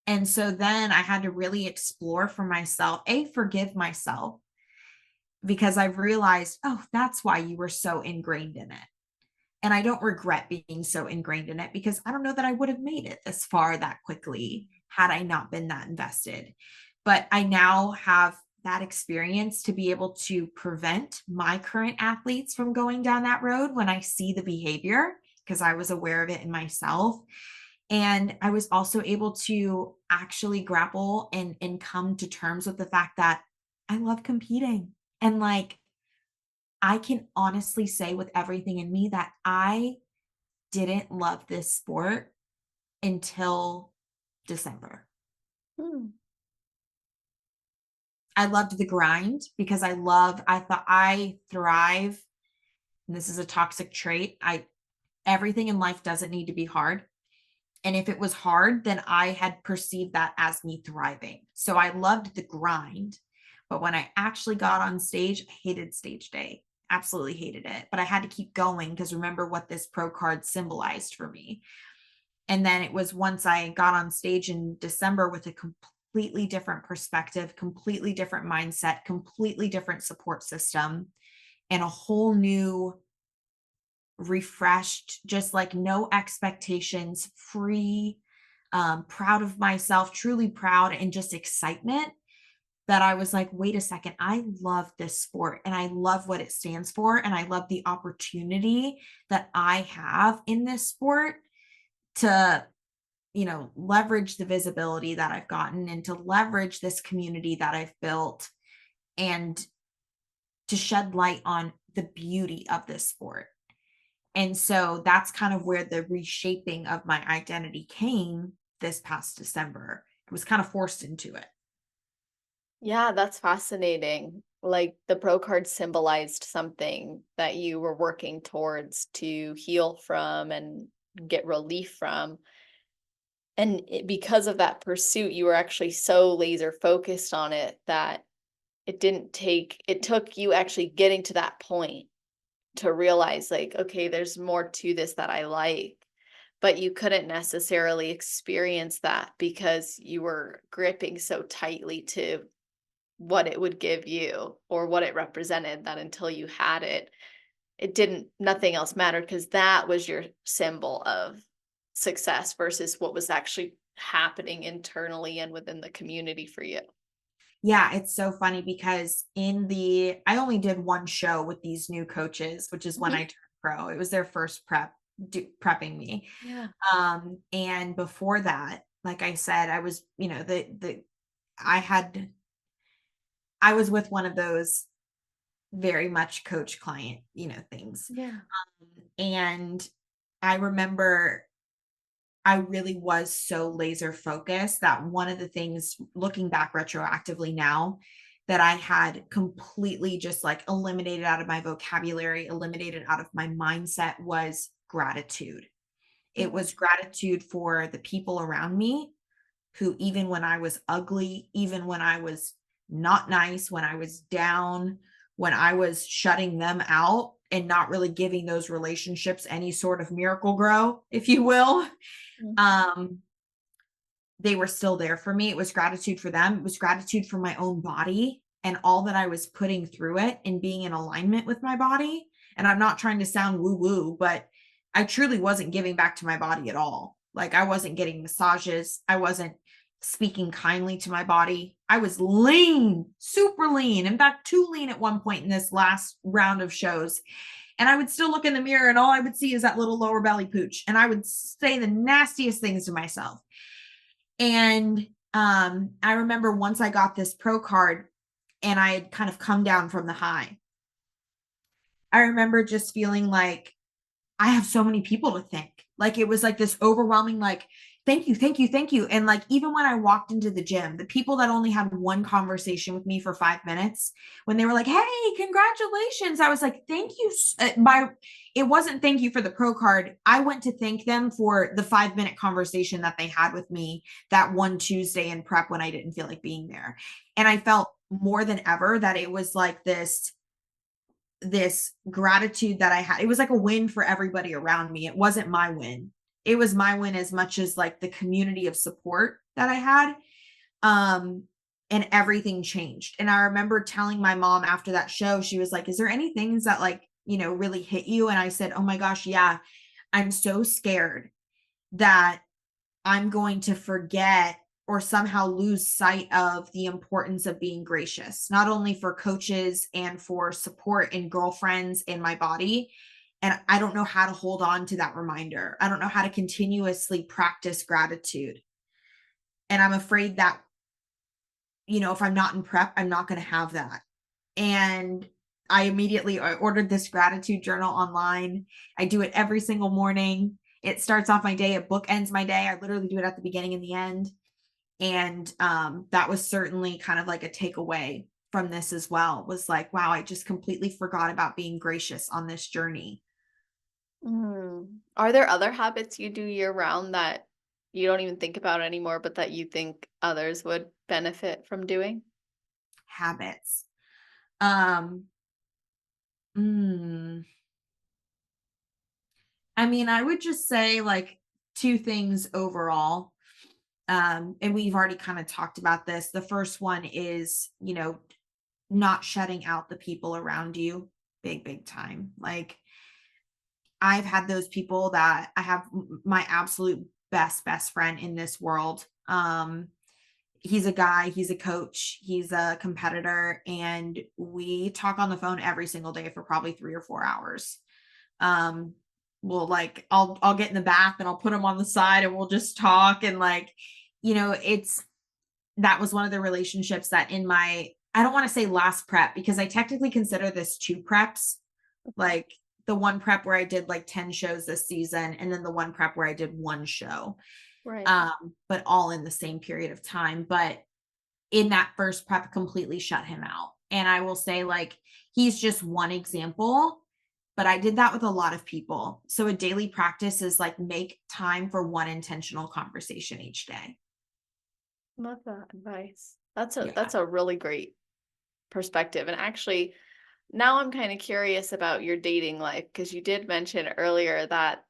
A: And so then I had to really explore for myself, forgive myself, because I've realized, oh, that's why you were so ingrained in it. And I don't regret being so ingrained in it, because I don't know that I would have made it this far that quickly had I not been that invested. But I now have that experience to be able to prevent my current athletes from going down that road when I see the behavior, because I was aware of it in myself. And I was also able to actually grapple and come to terms with the fact that I love competing. And like, I can honestly say with everything in me that I didn't love this sport until December.
C: Hmm.
A: I loved the grind because I thought I thrive. And this is a toxic trait. Everything in life doesn't need to be hard. And if it was hard, then I had perceived that as me thriving. So I loved the grind. But when I actually got on stage, I hated stage day. Absolutely hated it. But I had to keep going because remember what this pro card symbolized for me. And then it was once I got on stage in December with a completely different perspective, completely different mindset, completely different support system, and a whole new refreshed, just like no expectations, free, proud of myself, truly proud, and just excitement, that I was like, wait a second, I love this sport and I love what it stands for. And I love the opportunity that I have in this sport to, leverage the visibility that I've gotten and to leverage this community that I've built and to shed light on the beauty of this sport. And so that's kind of where the reshaping of my identity came this past December. I was kind of forced into it.
C: Yeah, that's fascinating. Like the pro card symbolized something that you were working towards to heal from and get relief from. And because of that pursuit, you were actually so laser focused on it that it took you actually getting to that point to realize, like, okay, there's more to this that I like. But you couldn't necessarily experience that because you were gripping so tightly to what it would give you or what it represented, that until you had it, nothing else mattered because that was your symbol of success versus what was actually happening internally and within the community for you.
A: Yeah, it's so funny because I only did one show with these new coaches, which is when I
C: Mhm.
A: turned pro. It was their first prepping me.
C: Yeah.
A: And before that, like I said, I was, I had, I was with one of those very much coach client, things.
C: Yeah.
A: And I remember I really was so laser focused that one of the things, looking back retroactively now, that I had completely just like eliminated out of my vocabulary, eliminated out of my mindset was gratitude. It was gratitude for the people around me who, even when I was ugly, even when I was not nice, when I was down, when I was shutting them out and not really giving those relationships any sort of miracle grow, if you will, um, they were still there for me. It was gratitude for them. It was gratitude for my own body and all that I was putting through it and being in alignment with my body. And I'm not trying to sound woo woo, but I truly wasn't giving back to my body at all. Like I wasn't getting massages. I wasn't speaking kindly to my body. I was lean, super lean. In fact, too lean at one point in this last round of shows. And I would still look in the mirror and all I would see is that little lower belly pooch. And I would say the nastiest things to myself. And I remember once I got this pro card and I had kind of come down from the high, I remember just feeling like I have so many people to thank. Like it was like this overwhelming, like, thank you, thank you, thank you. And like, even when I walked into the gym, the people that only had one conversation with me for 5 minutes, when they were like, hey, congratulations, I was like, thank you. It wasn't thank you for the pro card. I went to thank them for the 5-minute conversation that they had with me that one Tuesday in prep when I didn't feel like being there. And I felt more than ever that it was like this gratitude that I had. It was like a win for everybody around me. It wasn't my win. It was my win as much as like the community of support that I had. And everything changed. And I remember telling my mom after that show, she was like, is there any things that like, really hit you? And I said, oh my gosh, yeah, I'm so scared that I'm going to forget or somehow lose sight of the importance of being gracious, not only for coaches and for support and girlfriends in my body. And I don't know how to hold on to that reminder. I don't know how to continuously practice gratitude. And I'm afraid that, if I'm not in prep, I'm not going to have that. And I immediately ordered this gratitude journal online. I do it every single morning. It starts off my day. It bookends my day. I literally do it at the beginning and the end. And that was certainly kind of like a takeaway from this as well, was like, wow, I just completely forgot about being gracious on this journey.
C: Are there other habits you do year round that you don't even think about anymore, but that you think others would benefit from doing?
A: Habits. I mean, I would just say like 2 things overall. And we've already kind of talked about this. The first one is, not shutting out the people around you big time. Like I've had those people that I have my absolute best friend in this world. He's a guy, he's a coach, he's a competitor, and we talk on the phone every single day for probably 3 or 4 hours. We'll like, I'll get in the bath and I'll put him on the side and we'll just talk. And like, that was one of the relationships that I don't want to say last prep, because I technically consider this 2 preps, like the one prep where I did like 10 shows this season, and then the one prep where I did 1 show.
C: Right.
A: But all in the same period of time. But in that first prep, completely shut him out. And I will say, like, he's just one example, but I did that with a lot of people. So a daily practice is like, make time for 1 intentional conversation each day.
C: Love that advice. That's a really great perspective. And actually, now I'm kind of curious about your dating life, because you did mention earlier that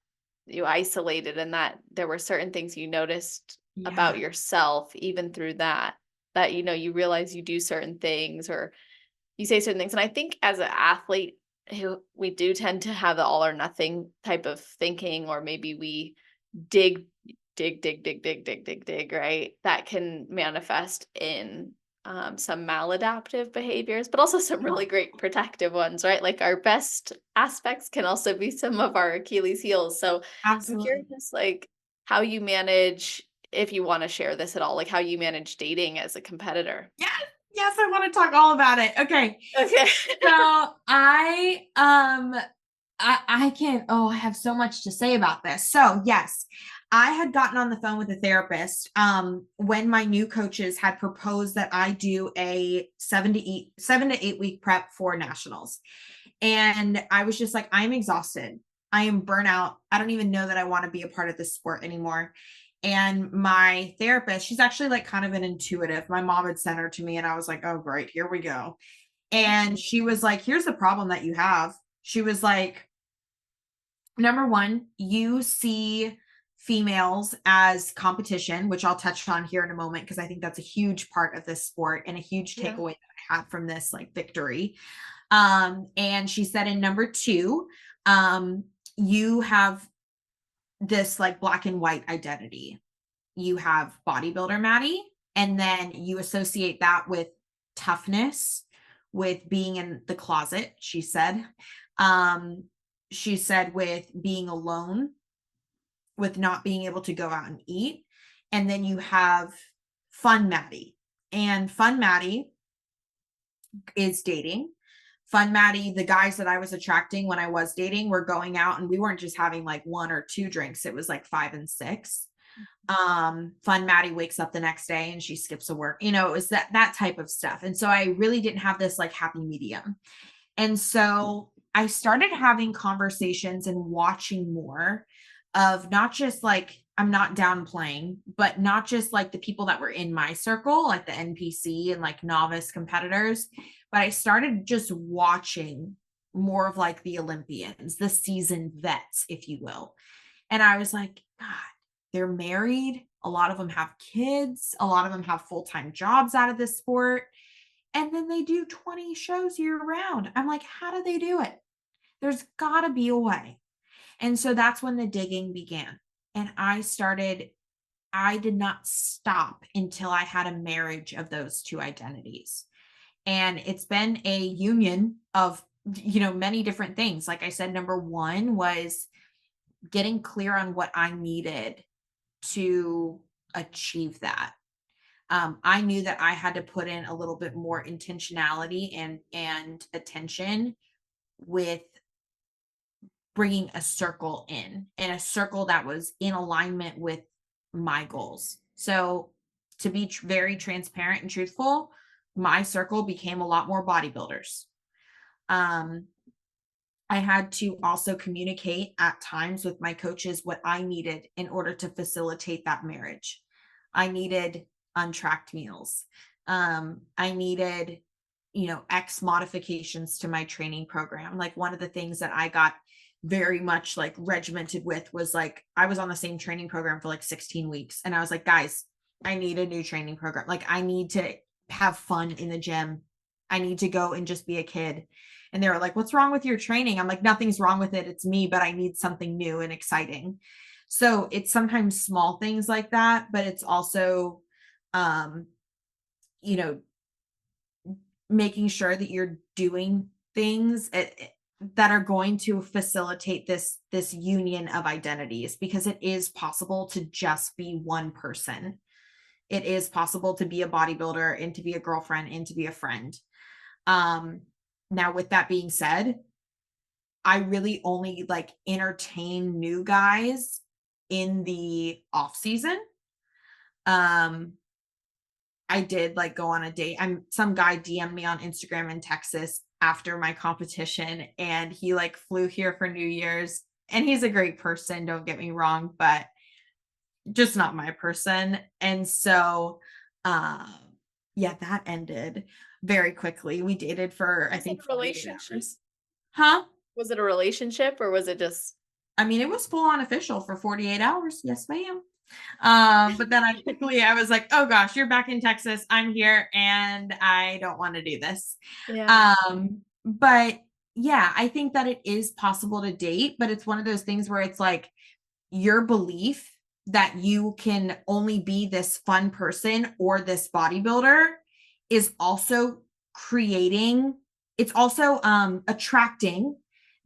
C: you isolated and that there were certain things you noticed about yourself, even through that you realize you do certain things or you say certain things. And I think as an athlete, we do tend to have the all or nothing type of thinking, or maybe we dig, right? That can manifest in some maladaptive behaviors, but also some really great protective ones, right? Like our best aspects can also be some of our Achilles heels. So
A: Absolutely.
C: I'm curious, like how you manage, if you want to share this at all, like how you manage dating as a competitor.
A: Yes, I want to talk all about it. Okay. So I can, I have so much to say about this. So yes, I had gotten on the phone with a therapist when my new coaches had proposed that I do a 7 to 8 week prep for nationals. And I was just like, I'm exhausted. I am burnout. I don't even know that I want to be a part of this sport anymore. And my therapist, she's actually like kind of an intuitive. My mom had sent her to me and I was like, oh, great, here we go. And she was like, here's the problem that you have. She was like, number one, you see females as competition, which I'll touch on here in a moment because I think that's a huge part of this sport and a huge takeaway that I had from this like victory. And she said in number two, you have this like black and white identity. You have bodybuilder Maddie, and then you associate that with toughness, with being in the closet, she said. She said with being alone, with not being able to go out and eat. And then you have fun Maddie. And fun Maddie is dating. Fun Maddie, the guys that I was attracting when I was dating were going out and we weren't just having like 1 or 2 drinks. It was like 5 and 6. Fun Maddie wakes up the next day and she skips a work, it was that type of stuff. And so I really didn't have this like happy medium. And so I started having conversations and watching more of not just like, I'm not downplaying, but not just like the people that were in my circle, like the NPC and like novice competitors, but I started just watching more of like the Olympians, the seasoned vets, if you will. And I was like, God, they're married. A lot of them have kids. A lot of them have full-time jobs out of this sport. And then they do 20 shows year round. I'm like, how do they do it? There's got to be a way. And so that's when the digging began. And I did not stop until I had a marriage of those two identities. And it's been a union of, many different things. Like I said, number one was getting clear on what I needed to achieve that. I knew that I had to put in a little bit more intentionality and attention with bringing a circle in, and a circle that was in alignment with my goals. So to be very transparent and truthful, my circle became a lot more bodybuilders. I had to also communicate at times with my coaches what I needed in order to facilitate that marriage. I needed untracked meals. I needed, X modifications to my training program. Like one of the things that I got very much like regimented with was like, I was on the same training program for like 16 weeks. And I was like, guys, I need a new training program. Like I need to have fun in the gym. I need to go and just be a kid. And they were like, what's wrong with your training? I'm like, nothing's wrong with it. It's me, but I need something new and exciting. So it's sometimes small things like that, but it's also, making sure that you're doing things that are going to facilitate this union of identities, because it is possible to just be one person. It is possible to be a bodybuilder and to be a girlfriend and to be a friend. Now, with that being said, I really only like entertain new guys in the off season. I did like go on a date. Some guy DM'd me on Instagram in Texas after my competition, and he like flew here for New Year's, and he's a great person, don't get me wrong, but just not my person. And so, that ended very quickly. We dated for, I think,
C: a relationship.
A: Huh?
C: Was it a relationship or was it just?
A: I mean, it was full on official for 48 hours. Yes, ma'am. But then I was like, oh gosh, you're back in Texas. I'm here and I don't want to do this.
C: Yeah.
A: But yeah, I think that it is possible to date, but it's one of those things where it's like your belief that you can only be this fun person or this bodybuilder is also attracting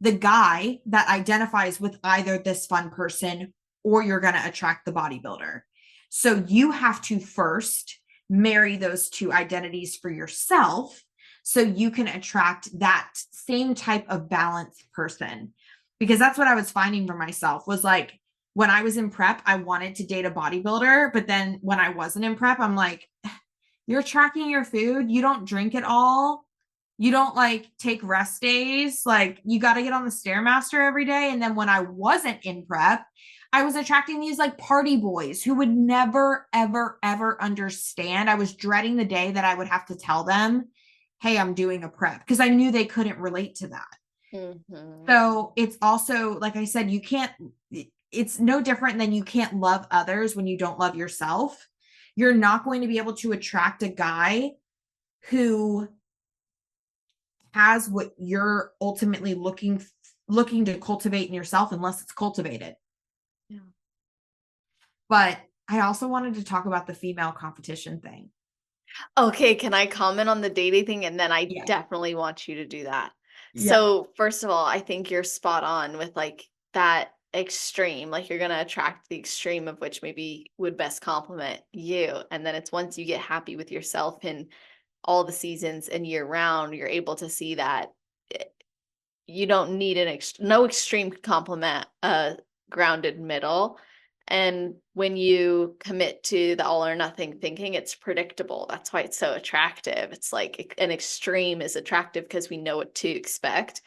A: the guy that identifies with either this fun person or you're going to attract the bodybuilder. So you have to first marry those two identities for yourself so you can attract that same type of balanced person. Because that's what I was finding for myself was like, when I was in prep, I wanted to date a bodybuilder. But then when I wasn't in prep, I'm like, you're tracking your food. You don't drink at all. You don't like take rest days. Like you got to get on the Stairmaster every day. And then when I wasn't in prep, I was attracting these like party boys who would never, ever, ever understand. I was dreading the day that I would have to tell them, hey, I'm doing a prep, because I knew they couldn't relate to that.
C: Mm-hmm.
A: So it's also, like I said, it's no different than you can't love others when you don't love yourself. You're not going to be able to attract a guy who has what you're ultimately looking to cultivate in yourself, unless it's cultivated.
C: Yeah.
A: But I also wanted to talk about the female competition thing.
C: Okay, can I comment on the dating thing? And then I
A: Yeah.
C: definitely want you to do that.
A: Yeah.
C: So, first of all, I think you're spot on with like that extreme. Like you're gonna attract the extreme of which maybe would best complement you. And then it's once you get happy with yourself in all the seasons and year round, you're able to see that you don't need no extreme could complement a grounded middle. And when you commit to the all or nothing thinking, it's predictable. That's why it's so attractive. It's like an extreme is attractive because we know what to expect.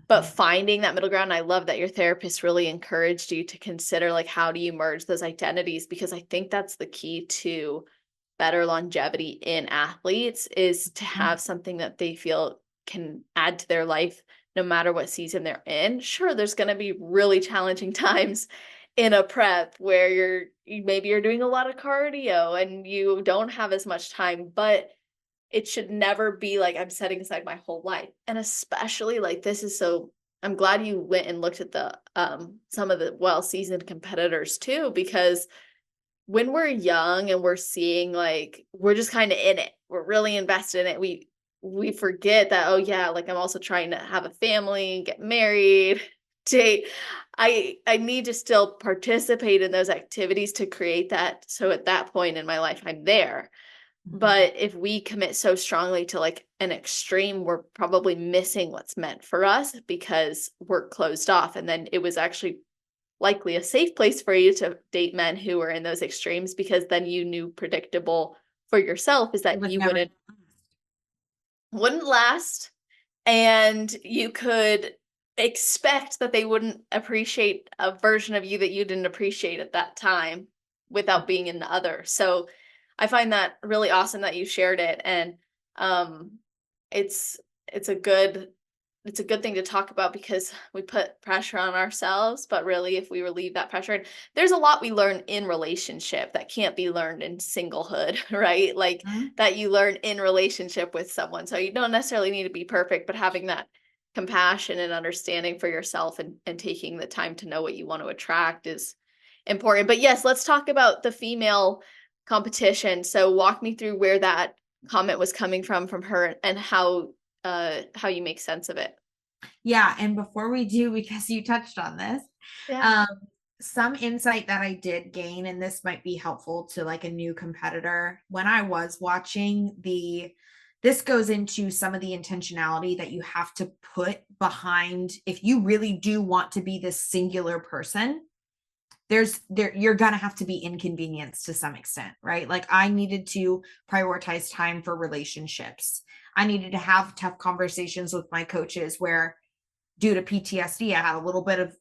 C: But finding that middle ground, I love that your therapist really encouraged you to consider like how do you merge those identities, because I think that's the key to better longevity in athletes is to have something that they feel can add to their life no matter what season they're in. Sure, there's going to be really challenging times in a prep where maybe you're doing a lot of cardio and you don't have as much time, but it should never be like I'm setting aside my whole life. And especially like this is so I'm glad you went and looked at the some of the well-seasoned competitors too, because when we're young and we're seeing like we're just kind of in it, we're really invested in it, we forget that, oh yeah, like I'm also trying to have a family, get married, date. I need to still participate in those activities to create that, so at that point in my life I'm there. But if we commit so strongly to like an extreme, we're probably missing what's meant for us because we're closed off. And then it was actually likely a safe place for you to date men who were in those extremes, because then you knew predictable for yourself is that you wouldn't last, and you could expect that they wouldn't appreciate a version of you that you didn't appreciate at that time without being in the other. So I find that really awesome that you shared it. And it's it's a good thing to talk about because we put pressure on ourselves, but really if we relieve that pressure, and there's a lot we learn in relationship that can't be learned in singlehood, right? Like that you learn in relationship with someone. So you don't necessarily need to be perfect, but having that compassion and understanding for yourself and taking the time to know what you want to attract is important. But yes, let's talk about the female competition. So walk me through where that comment was coming from her and how you make sense of it.
A: Yeah. And before we do, because you touched on this,
C: Yeah.
A: some insight that I did gain, and this might be helpful to like a new competitor when I was watching this goes into some of the intentionality that you have to put behind if you really do want to be this singular person. You're gonna have to be inconvenienced to some extent, right? Like I needed to prioritize time for relationships. I needed to have tough conversations with my coaches where, due to PTSD, I had a little bit of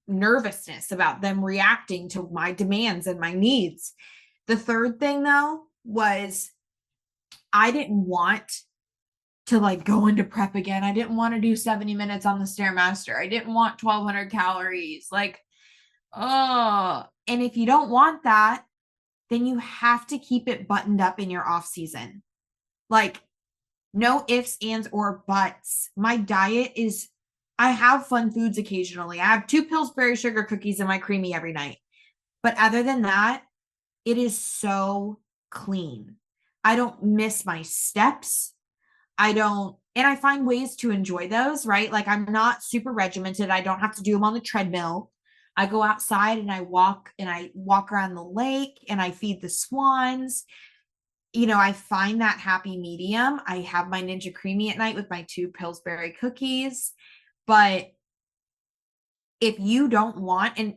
A: nervousness about them reacting to my demands and my needs. The third thing though was I didn't want to like go into prep again. I didn't want to do 70 minutes on the Stairmaster. I didn't want 1200 calories. Like, oh, and if you don't want that, then you have to keep it buttoned up in your off season. Like no ifs, ands, or buts. My diet is, I have fun foods occasionally. I have 2 Pillsbury sugar cookies in my creamy every night. But other than that, it is so clean. I don't miss my steps. And I find ways to enjoy those, right? Like I'm not super regimented. I don't have to do them on the treadmill. I go outside and I walk around the lake and I feed the swans. I find that happy medium. I have my Ninja Creamy at night with my 2 Pillsbury cookies. But if you don't want, and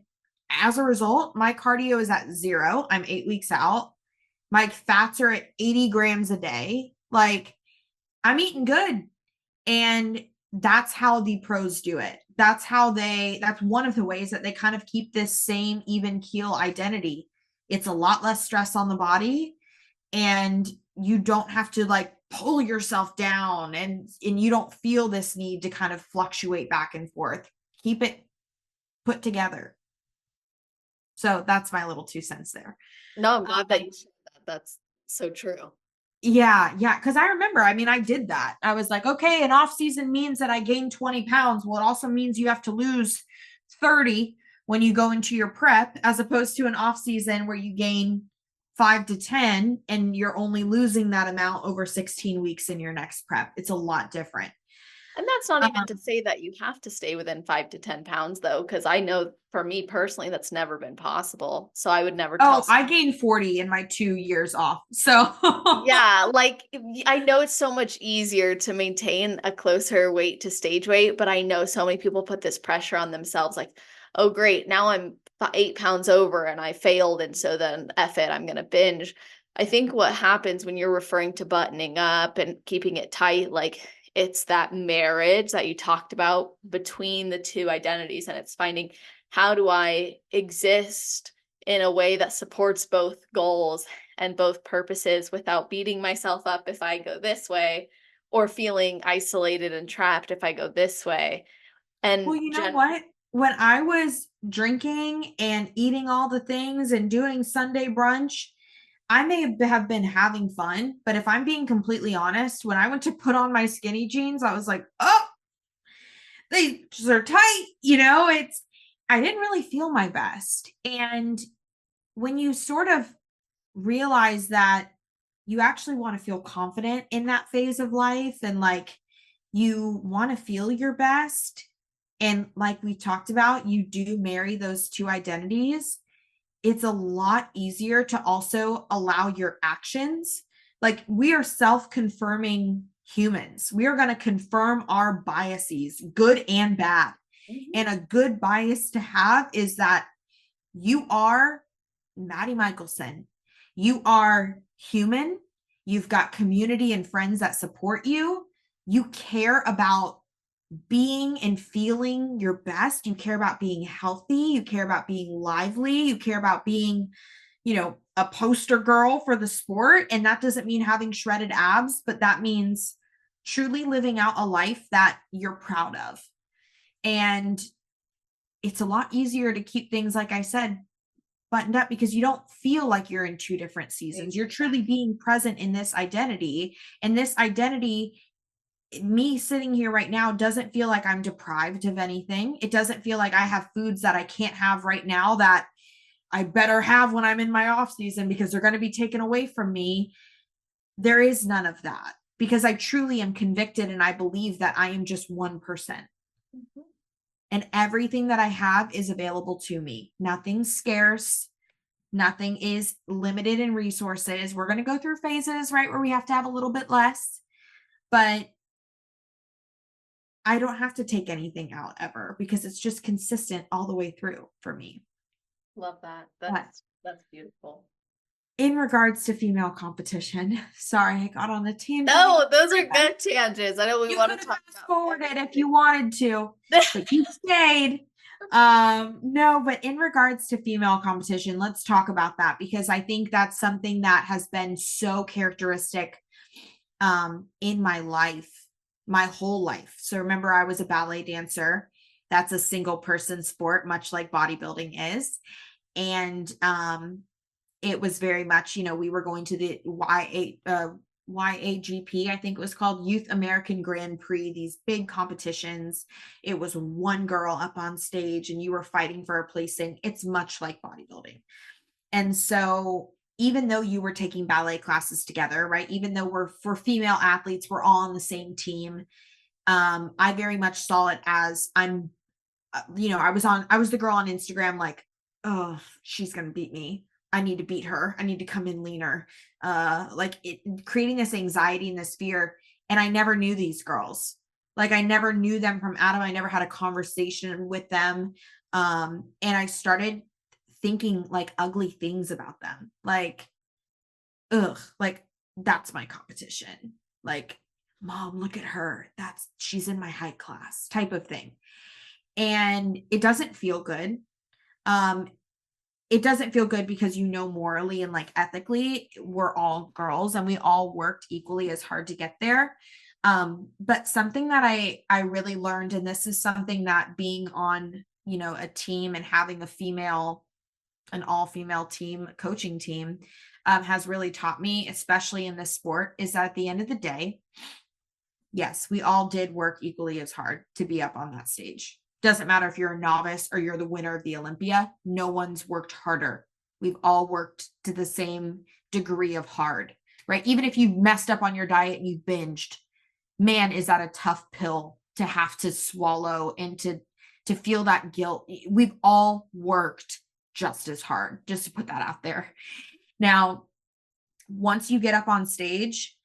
A: as a result, my cardio is at 0. I'm 8 weeks out. My fats are at 80 grams a day. Like, I'm eating good. And that's how the pros do it. That's one of the ways that they kind of keep this same even keel identity. It's a lot less stress on the body, and you don't have to like pull yourself down, and you don't feel this need to kind of fluctuate back and forth. Keep it put together. So that's my little 2 cents there.
C: No, I'm glad that you shared that. That's so true.
A: Yeah. Cause I remember, I mean, I did that. I was like, okay, an off season means that I gain 20 pounds. Well, it also means you have to lose 30 when you go into your prep, as opposed to an off season where you gain 5 to 10 and you're only losing that amount over 16 weeks in your next prep. It's a lot different.
C: And that's not even to say that you have to stay within 5 to 10 pounds, though, because I know for me personally, that's never been possible. So I would never tell.
A: I gained 40 in my 2 years off. So
C: yeah, like I know it's so much easier to maintain a closer weight to stage weight, but I know so many people put this pressure on themselves, like, oh, great, now I'm 8 pounds over and I failed. And so then F it, I'm going to binge. I think what happens when you're referring to buttoning up and keeping it tight, like, it's that marriage that you talked about between the two identities, and it's finding, how do I exist in a way that supports both goals and both purposes without beating myself up if I go this way, or feeling isolated and trapped if I go this way. And
A: well, you know what? When I was drinking and eating all the things and doing Sunday brunch, I may have been having fun, but if I'm being completely honest, when I went to put on my skinny jeans, I was like, oh, these are tight. I didn't really feel my best. And when you sort of realize that you actually want to feel confident in that phase of life, and like you want to feel your best, and like we talked about, you do marry those two identities, it's a lot easier to also allow your actions. Like, we are self-confirming humans. We are going to confirm our biases, good and bad. Mm-hmm. And a good bias to have is that you are Maddie Michelson. You are human. You've got community and friends that support you. You care about being and feeling your best. You care about being healthy. You care about being lively. You care about being, a poster girl for the sport. And that doesn't mean having shredded abs, but that means truly living out a life that you're proud of. And it's a lot easier to keep things, like I said, buttoned up, because you don't feel like you're in two different seasons. You're truly being present in this identity. And this identity, me sitting here right now, doesn't feel like I'm deprived of anything. It doesn't feel like I have foods that I can't have right now that I better have when I'm in my off season because they're going to be taken away from me. There is none of that, because I truly am convicted, and I believe that I am just 1%. Mm-hmm. And everything that I have is available to me. Nothing's scarce. Nothing is limited in resources. We're going to go through phases, right, where we have to have a little bit less, but I don't have to take anything out ever, because it's just consistent all the way through for me.
C: Love that. That's beautiful.
A: In regards to female competition, sorry, I got on a tangent.
C: No, those are good tangents. I know we want to talk about
A: forward it if you wanted to, but you stayed. No, but in regards to female competition, let's talk about that, because I think that's something that has been so characteristic in my life, my whole life. So remember, I was a ballet dancer. That's a single person sport, much like bodybuilding is. And it was very much, we were going to the YAGP, I think it was called, Youth American Grand Prix, these big competitions. It was one girl up on stage and you were fighting for a placing. It's much like bodybuilding. And so even though you were taking ballet classes together, right, even though for female athletes, we're all on the same team, I very much saw it as I was the girl on Instagram, like, oh, she's going to beat me. I need to beat her. I need to come in leaner. Creating this anxiety and this fear. And I never knew these girls. Like, I never knew them from Adam. I never had a conversation with them. And I started thinking like ugly things about them. Like, ugh, like that's my competition. Like, mom, look at her. She's in my height class type of thing. And it doesn't feel good. It doesn't feel good because, morally and like ethically, we're all girls and we all worked equally as hard to get there. But something that I really learned, and this is something that being on, a team and having an all-female team, coaching team, has really taught me, especially in this sport, is that at the end of the day, yes, we all did work equally as hard to be up on that stage. Doesn't matter if you're a novice or you're the winner of the Olympia. No one's worked harder. We've all worked to the same degree of hard, right? Even if you've messed up on your diet and you've binged, man, is that a tough pill to have to swallow and to feel that guilt. We've all worked just as hard, just to put that out there. Now, once you get up on stage,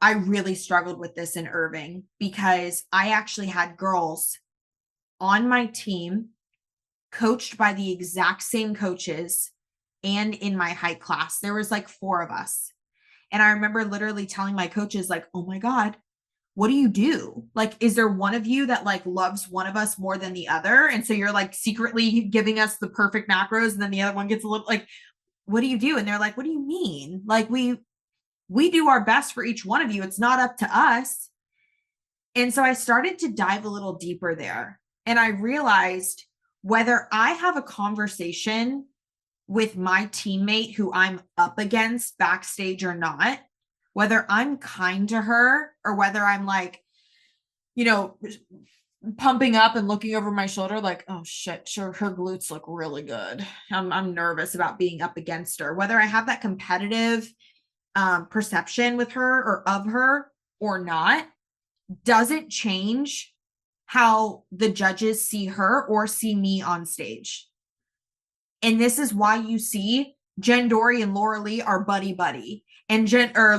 A: I really struggled with this in Irving because I actually had girls on my team coached by the exact same coaches and in my height class. There was like 4 of us. And I remember literally telling my coaches like, oh my God, what do you do? Like, is there one of you that like loves one of us more than the other? And so you're like secretly giving us the perfect macros and then the other one gets a little like, what do you do? And they're like, what do you mean? Like we do our best for each one of you. It's not up to us. And so I started to dive a little deeper there. And I realized whether I have a conversation with my teammate who I'm up against backstage or not, whether I'm kind to her or whether I'm like, pumping up and looking over my shoulder, like, oh shit, sure, her glutes look really good. I'm nervous about being up against her. Whether I have that competitive perception with her or of her or not, doesn't change how the judges see her or see me on stage. And this is why you see Jen Dory and Laura Lee are buddy, and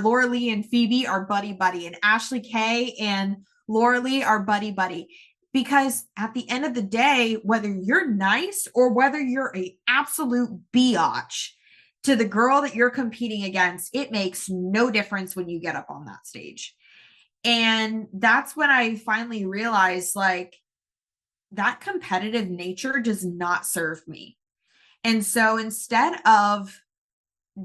A: Laura Lee and Phoebe are buddy, and Ashley Kay and Laura Lee are buddy. Because at the end of the day, whether you're nice or whether you're a absolute biatch to the girl that you're competing against, it makes no difference when you get up on that stage. And that's when I finally realized like that competitive nature does not serve me. And so instead of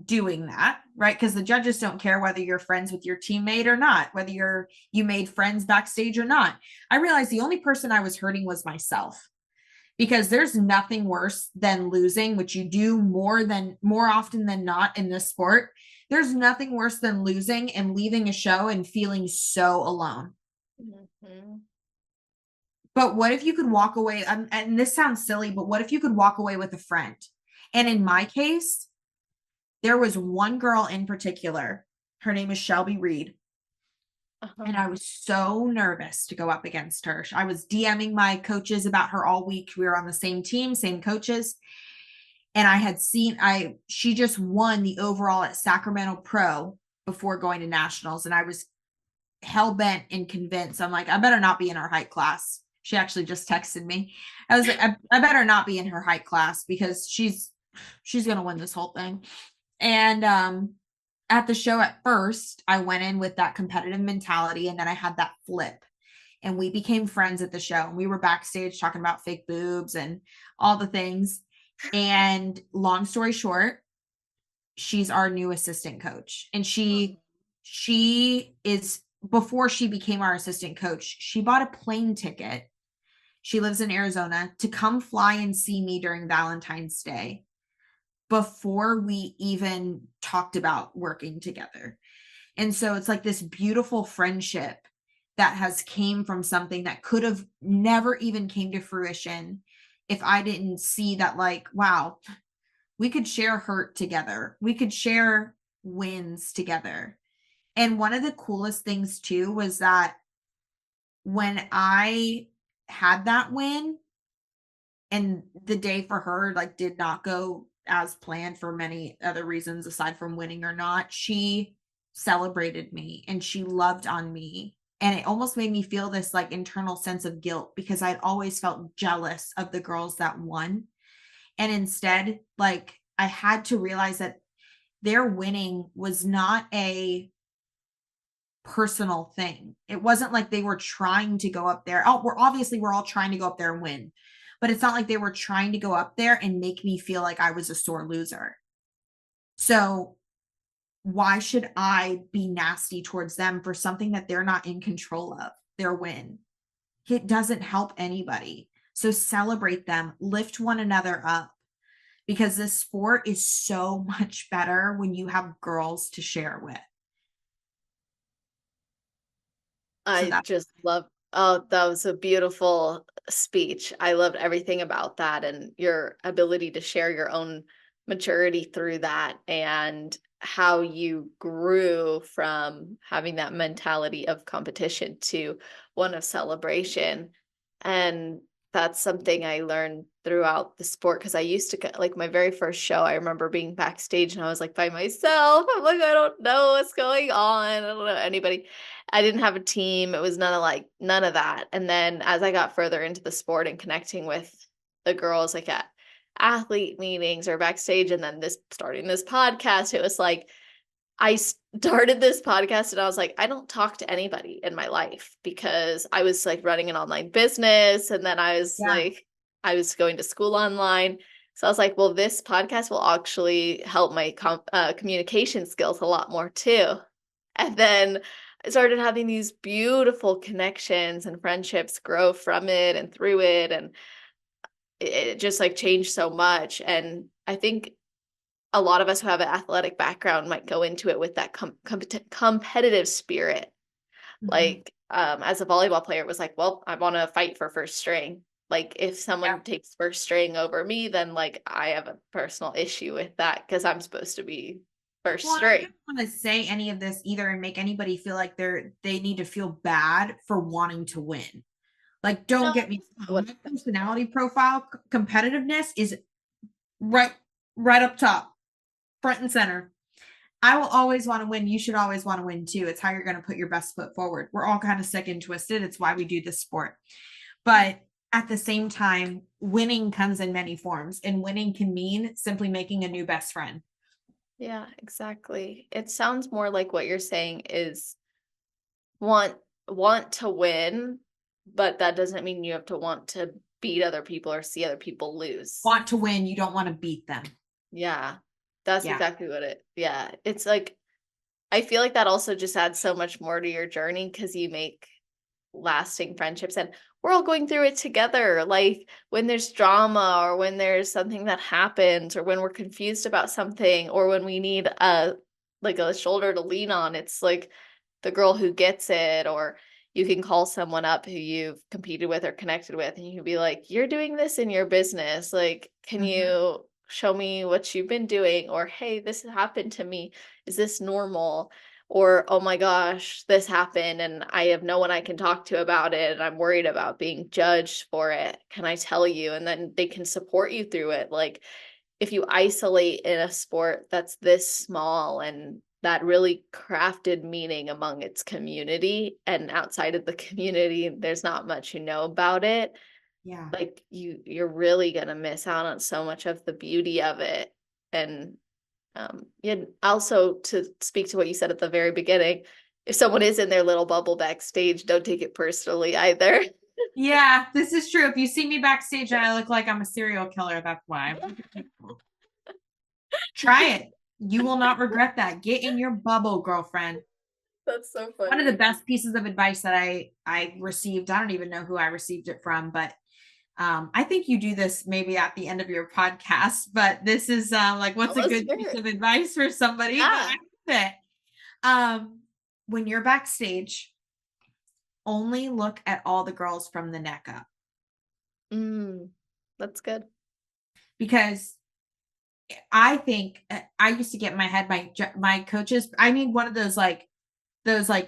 A: doing that, right? Because the judges don't care whether you're friends with your teammate or not, whether you made friends backstage or not. I realized the only person I was hurting was myself, because there's nothing worse than losing, which you do more often than not in this sport. There's nothing worse than losing and leaving a show and feeling so alone. Mm-hmm. But what if you could walk away? And this sounds silly, but what if you could walk away with a friend? And in my case, there was one girl in particular. Her name is Shelby Reed. Uh-huh. And I was so nervous to go up against her. I was DMing my coaches about her all week. We were on the same team, same coaches. And I had she just won the overall at Sacramento Pro before going to nationals. And I was hell-bent and convinced. I'm like, I better not be in her height class. She actually just texted me. I was like, I better not be in her height class because she's going to win this whole thing. And at the show at first, I went in with that competitive mentality, and then I had that flip. And we became friends at the show. And we were backstage talking about fake boobs and all the things. And long story short, she's our new assistant coach. And she is, before she became our assistant coach, she bought a plane ticket. She lives in Arizona to come fly and see me during Valentine's Day before we even talked about working together. And so it's like this beautiful friendship that has came from something that could have never even came to fruition if I didn't see that, like, wow, we could share hurt together. We could share wins together. And one of the coolest things too was that when I had that win and the day for her like did not go as planned for many other reasons aside from winning or not, she celebrated me and she loved on me. And it almost made me feel this like internal sense of guilt because I'd always felt jealous of the girls that won. And instead, like, I had to realize that their winning was not a personal thing. It wasn't like they were trying to go up there. Oh, we're all trying to go up there and win. But it's not like they were trying to go up there and make me feel like I was a sore loser. So why should I be nasty towards them for something that they're not in control of, their win? It doesn't help anybody. So celebrate them, lift one another up, because this sport is so much better when you have girls to share with.
C: I just love, oh, that was a beautiful speech. I loved everything about that and your ability to share your own maturity through that and how you grew from having that mentality of competition to one of celebration. And that's something I learned throughout the sport because I used to, like, my very first show, I remember being backstage and I was like by myself. I'm like, I don't know what's going on. I don't know anybody. I didn't have a team. It was none of that. And then as I got further into the sport and connecting with the girls like at athlete meetings or backstage and then starting this podcast, it was like I started this podcast and I was like, I don't talk to anybody in my life because I was like running an online business and then I was like, I was going to school online. So I was like, well, this podcast will actually help my communication skills a lot more too. And then I started having these beautiful connections and friendships grow from it and through it. And it just like changed so much. And I think a lot of us who have an athletic background might go into it with that competitive spirit.
A: Mm-hmm.
C: Like, as a volleyball player, it was like, well, I want to fight for first string. Like, if someone takes first string over me, then like I have a personal issue with that because I'm supposed to be first string.
A: I don't want to say any of this either and make anybody feel like they need to feel bad for wanting to win. Like, don't get me wrong. My personality profile, competitiveness is right up top, front and center. I will always want to win. You should always want to win too. It's how you're going to put your best foot forward. We're all kind of sick and twisted. It's why we do this sport. But at the same time, winning comes in many forms, and winning can mean simply making a new best friend.
C: Yeah, exactly. It sounds more like what you're saying is want to win, but that doesn't mean you have to want to beat other people or see other people lose.
A: Want to win, you don't want to beat them.
C: Yeah. That's exactly what it's like. I feel like that also just adds so much more to your journey because you make lasting friendships and we're all going through it together. Like when there's drama or when there's something that happens or when we're confused about something or when we need a shoulder to lean on, it's like the girl who gets it, or you can call someone up who you've competed with or connected with and you can be like, you're doing this in your business. Like, can you show me what you've been doing? Or, hey, this happened to me. Is this normal? Or, oh my gosh, this happened and I have no one I can talk to about it. And I'm worried about being judged for it. Can I tell you? And then they can support you through it. Like if you isolate in a sport that's this small and that really crafted meaning among its community and outside of the community, there's not much you know about it.
A: Yeah.
C: Like you're really going to miss out on so much of the beauty of it. And also to speak to what you said at the very beginning, if someone is in their little bubble backstage, don't take it personally either.
A: Yeah, this is true. If you see me backstage and I look like I'm a serial killer, that's why. Try it. You will not regret that. Get in your bubble, girlfriend.
C: That's so funny.
A: One of the best pieces of advice that I received, I don't even know who I received it from, but I think you do this maybe at the end of your podcast, but this is like, what's a good piece of advice for somebody?
C: Yeah.
A: When you're backstage, only look at all the girls from the neck up.
C: That's good.
A: Because I think I used to get in my head, my coaches, I need one of those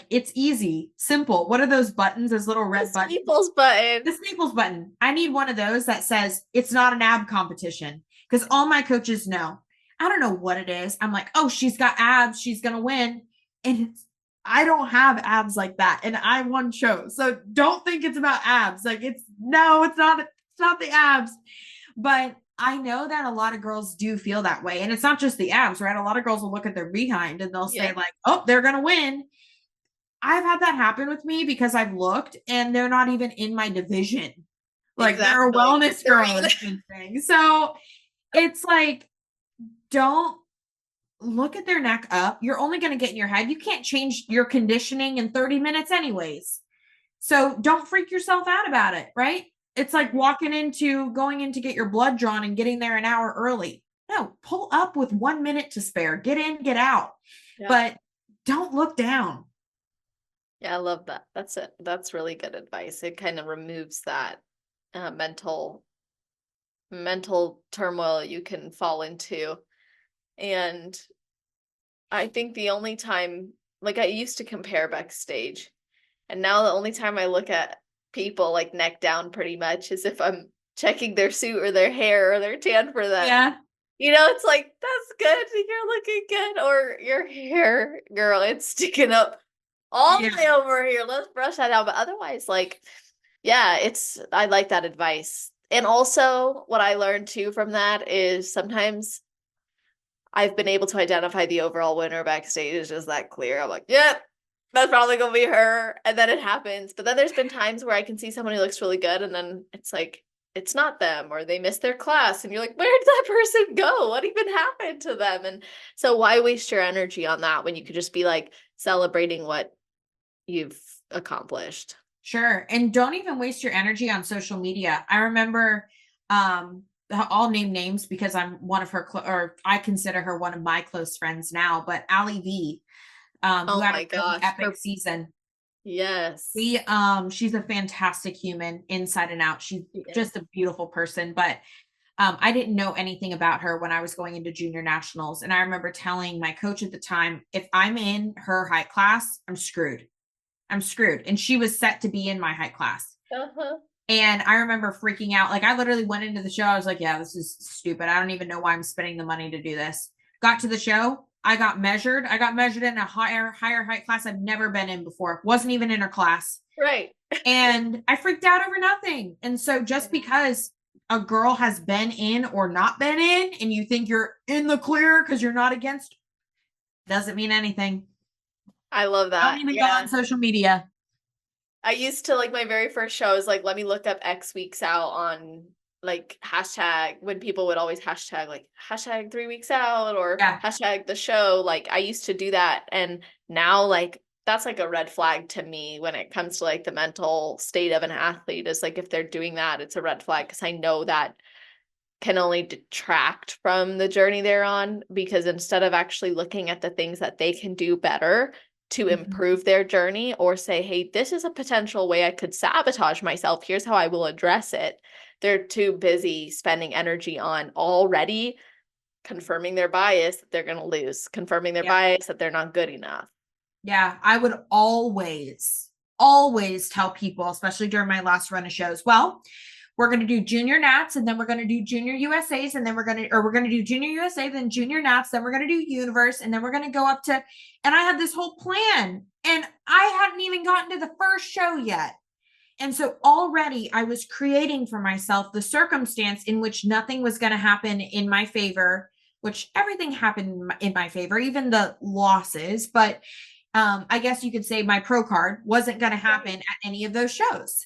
A: it's easy, simple. What are those buttons? Those little red buttons. The Staples button. I need one of those that says it's not an ab competition, because all my coaches know. I don't know what it is. I'm like, oh, she's got abs. She's going to win. And I don't have abs like that. And I won shows. So don't think it's about abs. Like it's not the abs. But I know that a lot of girls do feel that way. And it's not just the abs, right? A lot of girls will look at their behind and they'll say, like, oh, they're going to win. I've had that happen with me because I've looked and they're not even in my division. Like, they're a
C: Exactly.
A: wellness girl or something. So it's like, don't look at their neck up. You're only going to get in your head. You can't change your conditioning in 30 minutes, anyways. So don't freak yourself out about it, right? It's like going in to get your blood drawn and getting there an hour early. No, pull up with 1 minute to spare. Get in, get out.
C: Yeah.
A: But don't look down.
C: Yeah, I love that. That's it. That's really good advice. It kind of removes that mental turmoil you can fall into. And I think the only time, like, I used to compare backstage, and now the only time I look at people like neck down pretty much is if I'm checking their suit or their hair or their tan for them.
A: Yeah.
C: It's like, that's good. You're looking good. Or your hair, girl, it's sticking up all the way over here. Let's brush that out. But otherwise, like, yeah, I like that advice. And also what I learned too from that is sometimes I've been able to identify the overall winner backstage is just that clear. I'm like, yep, that's probably gonna be her. And then it happens. But then there's been times where I can see someone who looks really good and then it's like, it's not them, or they missed their class and you're like, where did that person go? What even happened to them? And so why waste your energy on that when you could just be like celebrating what you've accomplished?
A: Sure. And don't even waste your energy on social media. I remember, I'll name names because I'm one of her, or I consider her one of my close friends now, but Allie V, who had a really epic season.
C: Yes.
A: She's a fantastic human inside and out. She's just a beautiful person, but I didn't know anything about her when I was going into junior nationals. And I remember telling my coach at the time, if I'm in her height class, I'm screwed. And she was set to be in my height class. And I remember freaking out. Like, I literally went into the show. I was like, yeah, this is stupid. I don't even know why I'm spending the money to do this. Got to the show. I got measured. I got measured in a higher height class I've never been in before. Wasn't even in her class.
C: Right.
A: And I freaked out over nothing. And so just because a girl has been in or not been in, and you think you're in the clear because you're not against, doesn't mean anything.
C: I love that.
A: Don't even go on social media.
C: I used to, like, my very first show is like, let me look up X weeks out on like hashtag, when people would always hashtag like hashtag 3 weeks out or hashtag the show. Like, I used to do that. And now, like, that's like a red flag to me when it comes to like the mental state of an athlete. Is like, if they're doing that, it's a red flag, because I know that can only detract from the journey they're on, because instead of actually looking at the things that they can do better to improve their journey, or say, hey, this is a potential way I could sabotage myself, here's how I will address it, they're too busy spending energy on already confirming their bias that they're going to lose, confirming their bias that they're not good enough.
A: Yeah, I would always tell people, especially during my last run of shows, well, we're going to do junior nats, and then we're going to do junior USAs, and then we're going to do junior USA, then junior nats, then we're going to do universe, and then we're going to go up to, and I had this whole plan, and I hadn't even gotten to the first show yet. And so already I was creating for myself the circumstance in which nothing was going to happen in my favor, which everything happened in my favor, even the losses. But I guess you could say my pro card wasn't going to happen at any of those shows.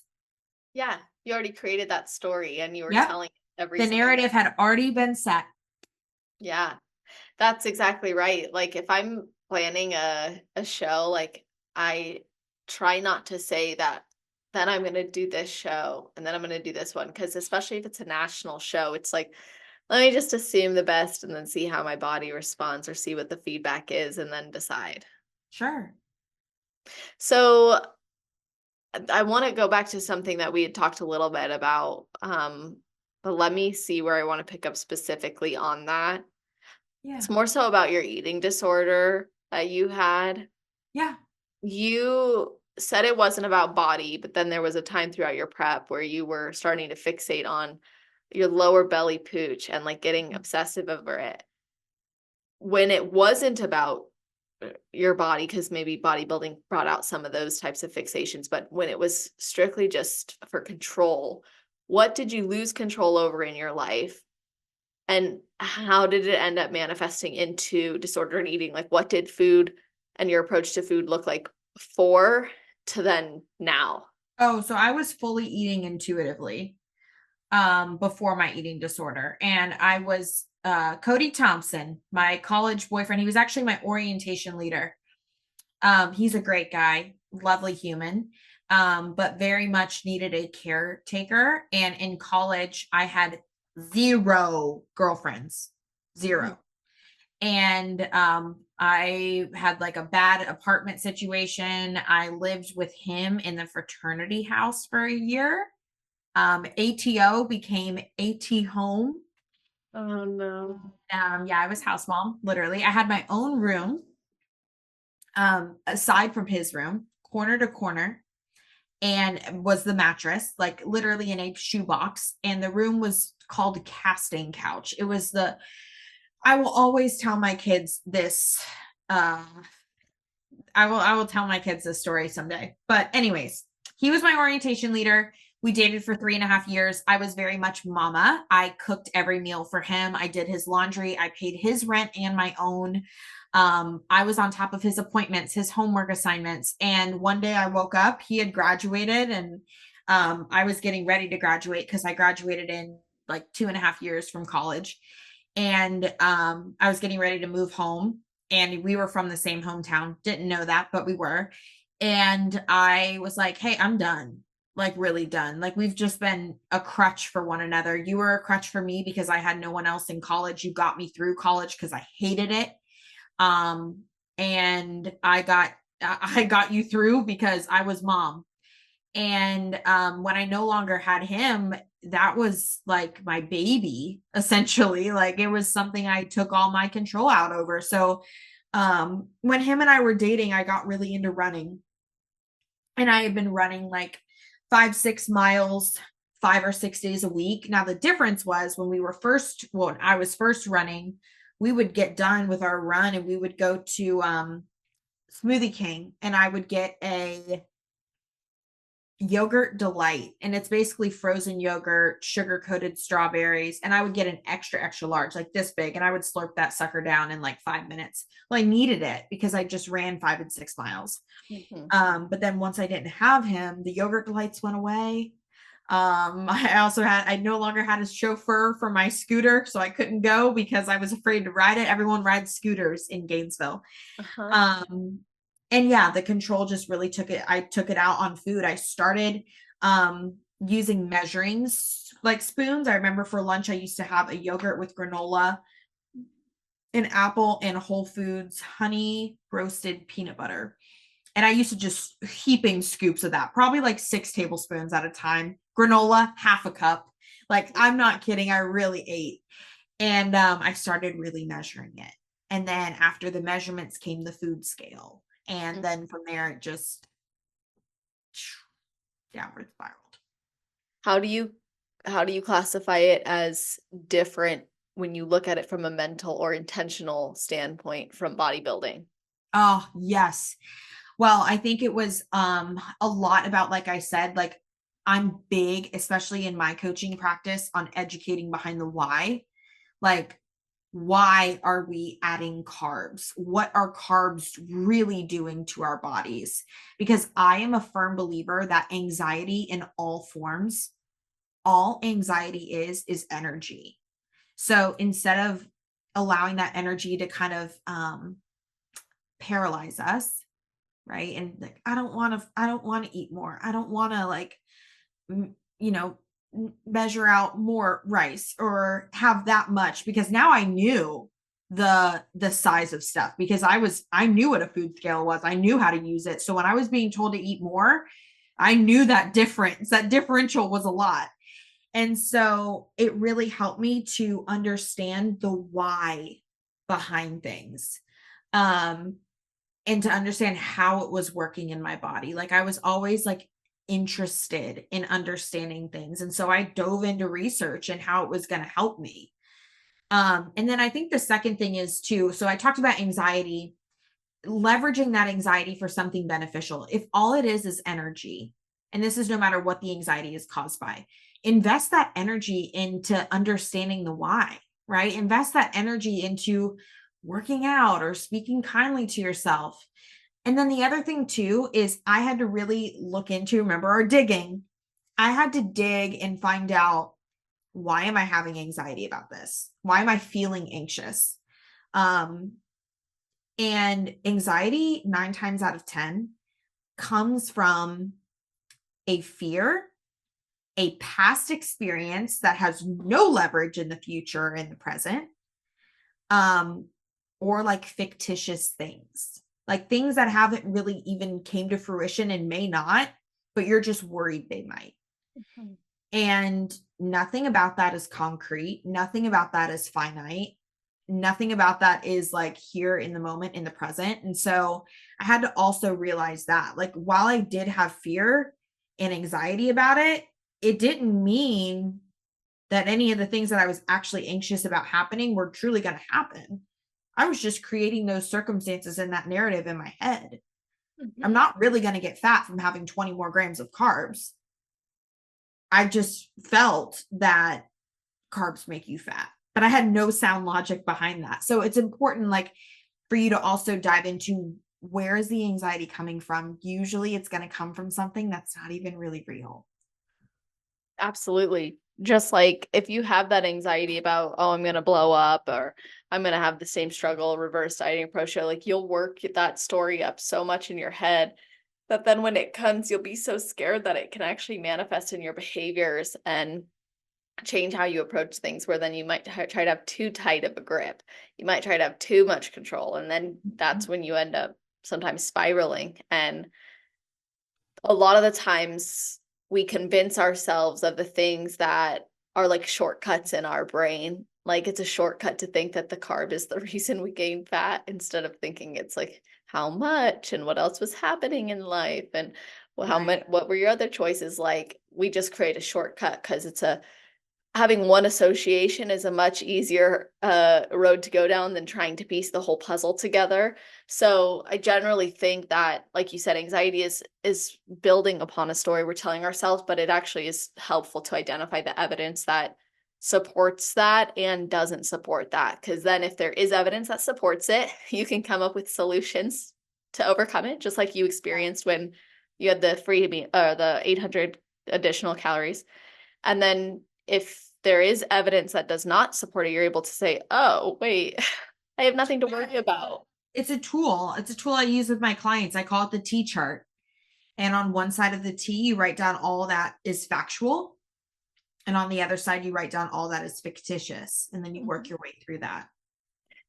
C: Yeah. You already created that story, and you were telling
A: the narrative had already been set.
C: Yeah, that's exactly right. Like, if I'm planning a show, like, I try not to say that then I'm going to do this show and then I'm going to do this one, because especially if it's a national show, it's like, let me just assume the best and then see how my body responds, or see what the feedback is, and then decide.
A: Sure.
C: So I want to go back to something that we had talked a little bit about, but let me see where I want to pick up specifically on that. Yeah. It's more so about your eating disorder that you had.
A: Yeah.
C: You said it wasn't about body, but then there was a time throughout your prep where you were starting to fixate on your lower belly pooch and like getting obsessive over it, when it wasn't about your body, because maybe bodybuilding brought out some of those types of fixations, but when it was strictly just for control, what did you lose control over in your life? And how did it end up manifesting into disordered eating? Like, what did food and your approach to food look like before to then now?
B: Oh, so I was fully eating intuitively before my eating disorder. And I was Cody Thompson, my college boyfriend. He was actually my orientation leader. He's a great guy, lovely human, but very much needed a caretaker. And in college, I had 0 girlfriends, 0. And I had like a bad apartment situation. I lived with him in the fraternity house for a year. ATO became AT home.
C: Oh no.
B: Yeah, I was house mom, literally. I had my own room, aside from his room, corner to corner, and was the mattress, like literally in a shoebox. And the room was called casting couch. It was I will always tell my kids this. I will tell my kids this story someday. But anyways, he was my orientation leader. We dated for 3.5 years. I was very much mama. I cooked every meal for him. I did his laundry. I paid his rent and my own. I was on top of his appointments, his homework assignments. And one day I woke up, he had graduated, and I was getting ready to graduate because I graduated in like 2.5 years from college. And I was getting ready to move home, and we were from the same hometown. Didn't know that, but we were. And I was like, hey, I'm done. Like, really done. Like, we've just been a crutch for one another. You were a crutch for me because I had no one else in college. You got me through college because I hated it. And I got you through because I was mom. And when I no longer had him, that was like my baby, essentially. Like, it was something I took all my control out over. So when him and I were dating, I got really into running. And I had been running like 5-6 miles 5 or 6 days a week. Now, the difference was when I was first running, we would get done with our run and we would go to Smoothie King, and I would get a yogurt delight, and it's basically frozen yogurt, sugar coated strawberries, and I would get an extra large, like this big, and I would slurp that sucker down in like 5 minutes. Well, I needed it because I just ran 5 and 6 miles. But then once I didn't have him, the yogurt delights went away. I no longer had a chauffeur for my scooter, so I couldn't go because I was afraid to ride it. Everyone rides scooters in Gainesville. And yeah, the control just really I took it out on food. I started using measuring like spoons. I remember for lunch, I used to have a yogurt with granola, an apple, and Whole Foods honey roasted peanut butter. And I used to just heaping scoops of that, probably like 6 tablespoons at a time. Granola, half a cup. Like, I'm not kidding. I really ate. And I started really measuring it. And then after the measurements came the food scale. And then from there, it just downward spiraled.
C: How do you classify it as different when you look at it from a mental or intentional standpoint from bodybuilding?
B: Oh, yes. Well, I think it was a lot about, like I said, like, I'm big, especially in my coaching practice, on educating behind the why. Like, why are we adding carbs? What are carbs really doing to our bodies? Because I am a firm believer that anxiety in all forms, all anxiety is energy. So instead of allowing that energy to kind of paralyze us, right? And like, I don't want to eat more. I don't want to, like, measure out more rice or have that much, because now I knew the size of stuff, because I knew what a food scale was. I knew how to use it. So when I was being told to eat more, I knew that differential was a lot. And so it really helped me to understand the why behind things. And to understand how it was working in my body. Like, I was always like interested in understanding things. And so I dove into research and how it was going to help me. And then I think the second thing is too, so I talked about anxiety, leveraging that anxiety for something beneficial. If all it is energy, and this is no matter what the anxiety is caused by, invest that energy into understanding the why, right? Invest that energy into working out or speaking kindly to yourself. And then the other thing too is I had to really look into, remember our digging. I had to dig and find out, why am I having anxiety about this? Why am I feeling anxious? And anxiety 9 times out of 10 comes from a fear, a past experience that has no leverage in the future and the present, or like fictitious things, like things that haven't really even came to fruition and may not, but you're just worried they might. Mm-hmm. And nothing about that is concrete. Nothing about that is finite. Nothing about that is like here in the moment, in the present. And so I had to also realize that, like, while I did have fear and anxiety about it, it didn't mean that any of the things that I was actually anxious about happening were truly going to happen. I was just creating those circumstances in that narrative in my head. Mm-hmm. I'm not really going to get fat from having 20 more grams of carbs. I just felt that carbs make you fat, but I had no sound logic behind that. So it's important, like, for you to also dive into, where is the anxiety coming from? Usually it's going to come from something that's not even really real.
C: Absolutely. Just like if you have that anxiety about, oh, I'm going to blow up, or I'm going to have the same struggle, reverse dieting approach, like you'll work that story up so much in your head that then when it comes, you'll be so scared that it can actually manifest in your behaviors and change how you approach things, where then you might try to have too tight of a grip. You might try to have too much control. And then that's when you end up sometimes spiraling. And a lot of the times we convince ourselves of the things that are like shortcuts in our brain. Like it's a shortcut to think that the carb is the reason we gain fat, instead of thinking it's like how much and what else was happening in life, and well, how much, what were your other choices? Like we just create a shortcut because it's having one association is a much easier road to go down than trying to piece the whole puzzle together. So I generally think that, like you said, anxiety is building upon a story we're telling ourselves, but it actually is helpful to identify the evidence that supports that and doesn't support that. Because then if there is evidence that supports it, you can come up with solutions to overcome it, just like you experienced when you had the freebie or the 800 additional calories. And then if there is evidence that does not support it, you're able to say, oh, wait, I have nothing to worry about.
B: It's a tool. It's a tool I use with my clients. I call it the T chart. And on one side of the T, you write down all that is factual. And on the other side, you write down all that is fictitious. And then you work your way through that.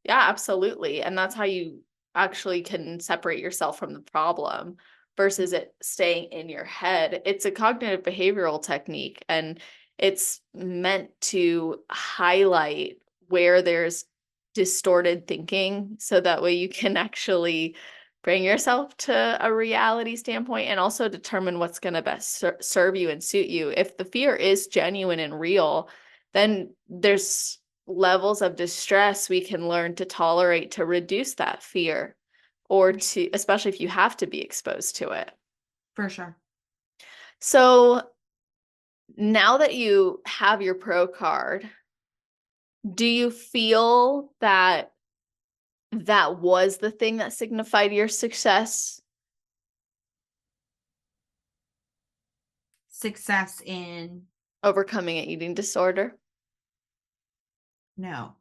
C: Yeah, absolutely. And that's how you actually can separate yourself from the problem versus it staying in your head. It's a cognitive behavioral technique, and it's meant to highlight where there's distorted thinking, so that way you can actually bring yourself to a reality standpoint and also determine what's going to best serve you and suit you. If the fear is genuine and real, then there's levels of distress we can learn to tolerate to reduce that fear, or to, especially if you have to be exposed to it.
B: For sure.
C: So now that you have your pro card, do you feel that that was the thing that signified your success?
B: Success in
C: overcoming an eating disorder?
B: No.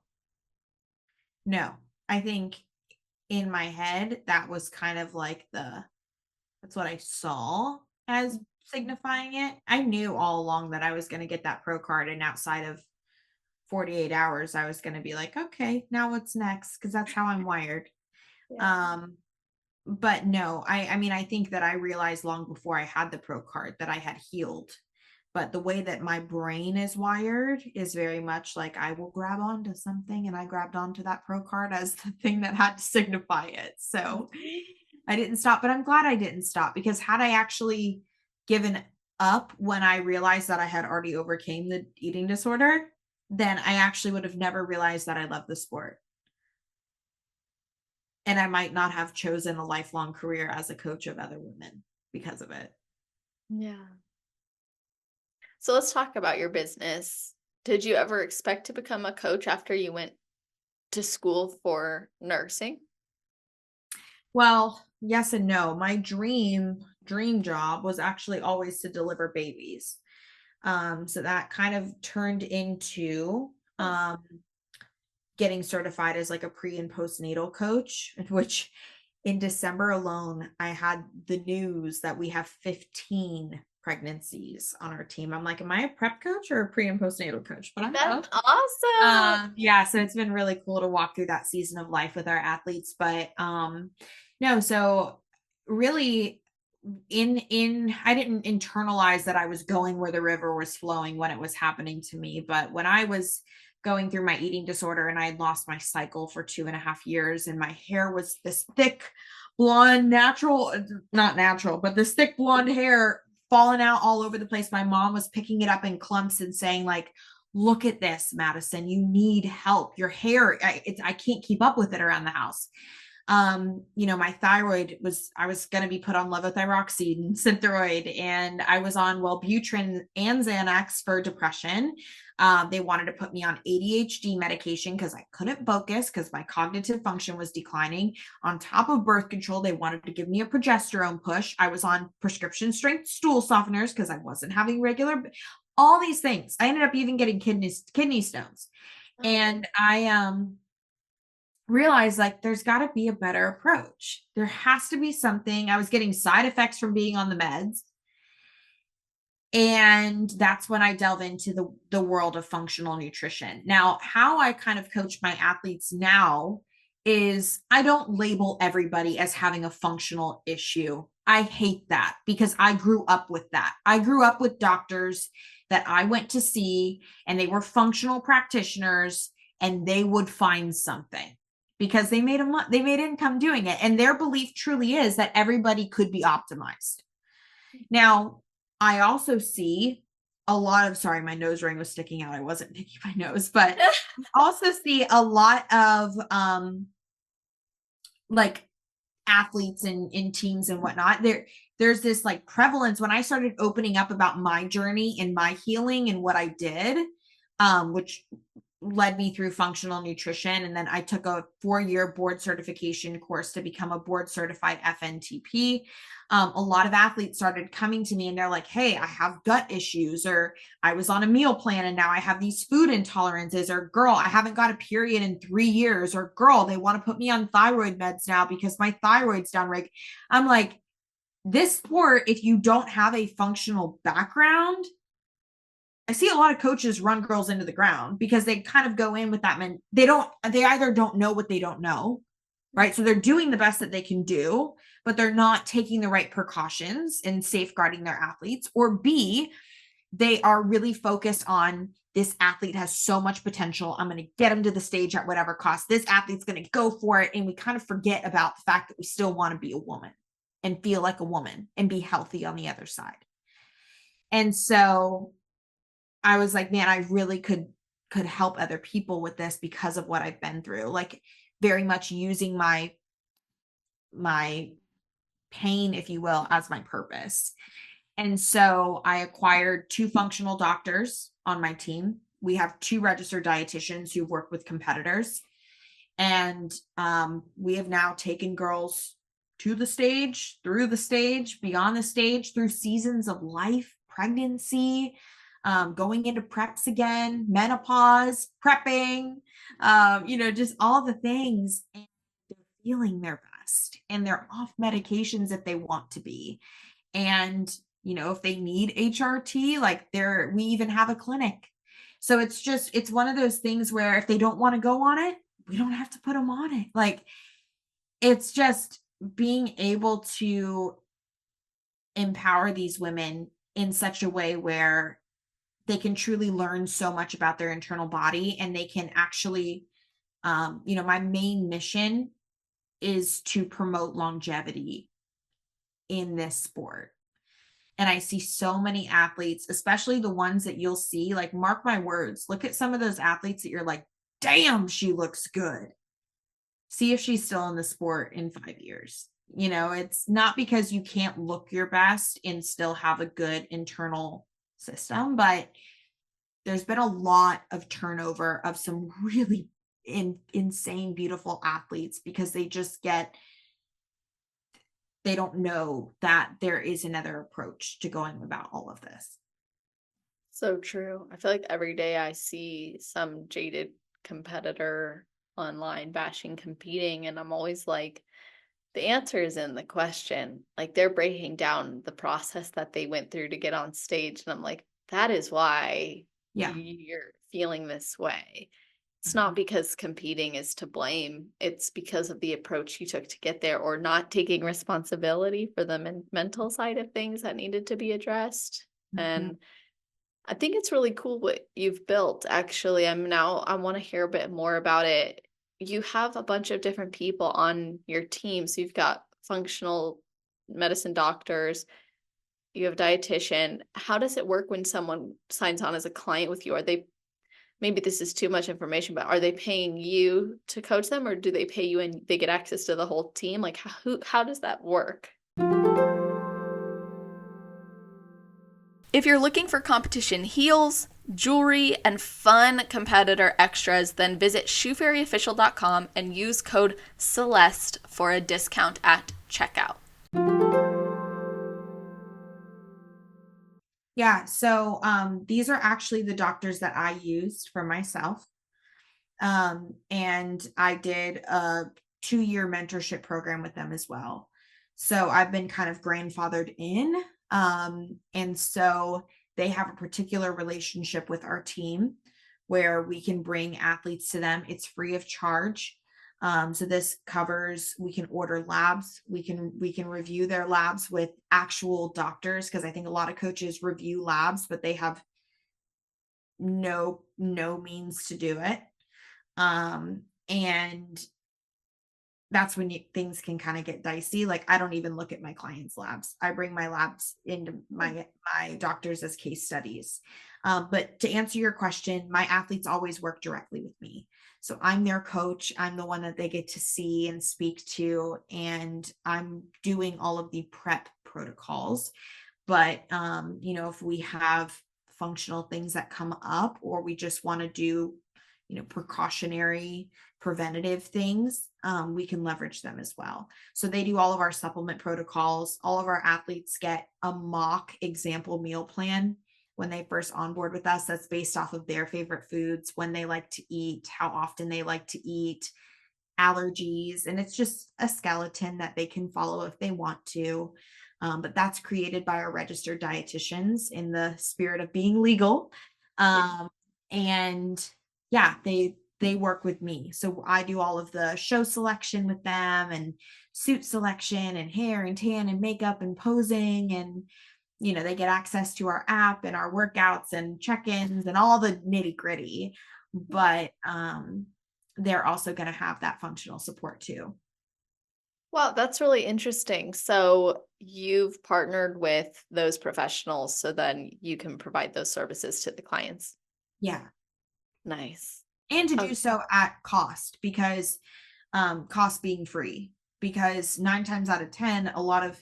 B: I think in my head, that was kind of like that's what I saw as signifying it. I knew all along that I was going to get that pro card, and outside of 48 hours, I was going to be like, okay, now what's next? Because that's how I'm wired. Yeah. But no, I mean, I think that I realized long before I had the pro card that I had healed. But the way that my brain is wired is very much like, I will grab onto something, and I grabbed onto that pro card as the thing that had to signify it. So I didn't stop, but I'm glad I didn't stop, because had I actually given up when I realized that I had already overcame the eating disorder, then I actually would have never realized that I love the sport. And I might not have chosen a lifelong career as a coach of other women because of it.
C: Yeah. So let's talk about your business. Did you ever expect to become a coach after you went to school for nursing?
B: Well, yes and no. My dream job was actually always to deliver babies. So that kind of turned into getting certified as like a pre and postnatal coach, which in December alone, I had the news that we have 15 pregnancies on our team. I'm like, am I a prep coach or a pre and postnatal coach? But I'm
C: That's
B: both.
C: awesome.
B: Yeah, so it's been really cool to walk through that season of life with our athletes. But no, so really in I didn't internalize that I was going where the river was flowing when it was happening to me. But when I was going through my eating disorder and I had lost my cycle for 2.5 years, and my hair was this thick blonde, not natural, but this thick blonde hair falling out all over the place. My mom was picking it up in clumps and saying, like, look at this, Madison, you need help. Your hair, I can't keep up with it around the house. My thyroid I was going to be put on levothyroxine and Synthroid, and I was on Wellbutrin and Xanax for depression. They wanted to put me on ADHD medication because I couldn't focus because my cognitive function was declining. On top of birth control, they wanted to give me a progesterone push. I was on prescription strength stool softeners because I wasn't having all these things. I ended up even getting kidney stones. And I realized, like, there's got to be a better approach. There has to be something. I was getting side effects from being on the meds. And that's when I delve into the world of functional nutrition. Now, how I kind of coach my athletes now is I don't label everybody as having a functional issue. I hate that because I grew up with that. I grew up with doctors that I went to see, and they were functional practitioners, and they would find something because they made income doing it. And their belief truly is that everybody could be optimized. Now, I also see a lot of, sorry, my nose ring was sticking out. I wasn't picking my nose, but also see a lot of like athletes in teams and whatnot. There's this like prevalence when I started opening up about my journey and my healing and what I did, which led me through functional nutrition. And then I took a 4-year board certification course to become a board certified FNTP. A lot of athletes started coming to me and they're like, hey, I have gut issues, or I was on a meal plan and now I have these food intolerances, or girl, I haven't got a period in 3 years, or girl, they want to put me on thyroid meds now because my thyroid's downregulated. I'm like, this sport, if you don't have a functional background, I see a lot of coaches run girls into the ground because they kind of go in with that they either don't know what they don't know, right? So they're doing the best that they can do, but they're not taking the right precautions and safeguarding their athletes. Or B, they are really focused on, this athlete has so much potential, I'm going to get him to the stage at whatever cost. This athlete's going to go for it. And we kind of forget about the fact that we still want to be a woman and feel like a woman and be healthy on the other side. And so I was like, man, I really could help other people with this because of what I've been through, like very much using my pain, if you will, as my purpose. And so I acquired 2 functional doctors on my team. We have 2 registered dietitians who work with competitors. And we have now taken girls to the stage, through the stage, beyond the stage, through seasons of life, pregnancy, going into preps again, menopause, prepping, just all the things. And they're feeling their best, and they're off medications if they want to be. And, if they need HRT, like we even have a clinic. So it's one of those things where if they don't want to go on it, we don't have to put them on it. Like, it's just being able to empower these women in such a way where they can truly learn so much about their internal body, and they can actually, my main mission is to promote longevity in this sport. And I see so many athletes, especially the ones that you'll see, like, mark my words, look at some of those athletes that you're like, damn, she looks good. See if she's still in the sport in 5 years. It's not because you can't look your best and still have a good internal system, but there's been a lot of turnover of some really insane, beautiful athletes because they don't know that there is another approach to going about all of this.
C: So true. I feel like every day I see some jaded competitor online bashing competing, and I'm always like, the answer is in the question. Like, they're breaking down the process that they went through to get on stage, and I'm like, that is why you're feeling this way. It's not because competing is to blame. It's because of the approach you took to get there, or not taking responsibility for the mental side of things that needed to be addressed. And I think it's really cool what you've built. Actually, I want to hear a bit more about it. You have a bunch of different people on your team. So you've got functional medicine doctors, you have a dietitian. How does it work when someone signs on as a client with you? Maybe this is too much information, but are they paying you to coach them, or do they pay you and they get access to the whole team? Like, how does that work? If you're looking for competition heels, jewelry, and fun competitor extras, then visit shoefairyofficial.com and use code Celeste for a discount at checkout.
B: Yeah, so these are actually the doctors that I used for myself. And I did a 2-year mentorship program with them as well. So I've been kind of grandfathered in. And so they have a particular relationship with our team where we can bring athletes to them. It's free of charge. So this covers, we can order labs. We can review their labs with actual doctors, because I think a lot of coaches review labs, but they have no means to do it. And that's when things can kind of get dicey. Like, I don't even look at my clients' labs. I bring my labs into my doctors as case studies. But to answer your question, my athletes always work directly with me. So I'm their coach. I'm the one that they get to see and speak to, and I'm doing all of the prep protocols. But, if we have functional things that come up, or we just want to do, precautionary preventative things, we can leverage them as well. So they do all of our supplement protocols. All of our athletes get a mock example meal plan when they first onboard with us. That's based off of their favorite foods, when they like to eat, how often they like to eat, allergies, and it's just a skeleton that they can follow if they want to. But that's created by our registered dietitians in the spirit of being legal. And yeah, they work with me. So I do all of the show selection with them, and suit selection, and hair and tan and makeup and posing, and they get access to our app and our workouts and check-ins and all the nitty-gritty. But they're also going to have that functional support too.
C: Wow, that's really interesting. So you've partnered with those professionals so then you can provide those services to the clients.
B: Yeah.
C: Nice.
B: And to do so at cost, because cost being free, because 9 times out of 10, a lot of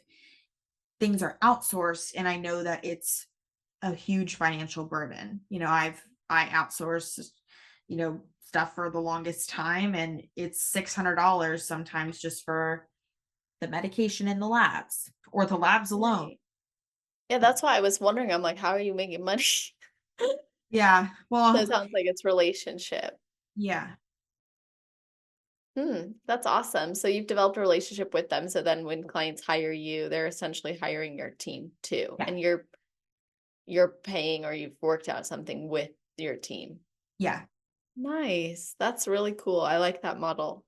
B: things are outsourced, and I know that it's a huge financial burden. I outsourced, stuff for the longest time, and it's $600 sometimes just for the medication in the labs, or the labs alone.
C: Right. Yeah, that's why I was wondering. I'm like, how are you making money?
B: Yeah. Well,
C: So it sounds like it's relationship.
B: yeah.
C: That's awesome. So you've developed a relationship with them. So then when clients hire you, they're essentially hiring your team too.
B: Yeah.
C: And you're paying, or you've worked out something with your team.
B: Yeah.
C: Nice. That's really cool. I like that model.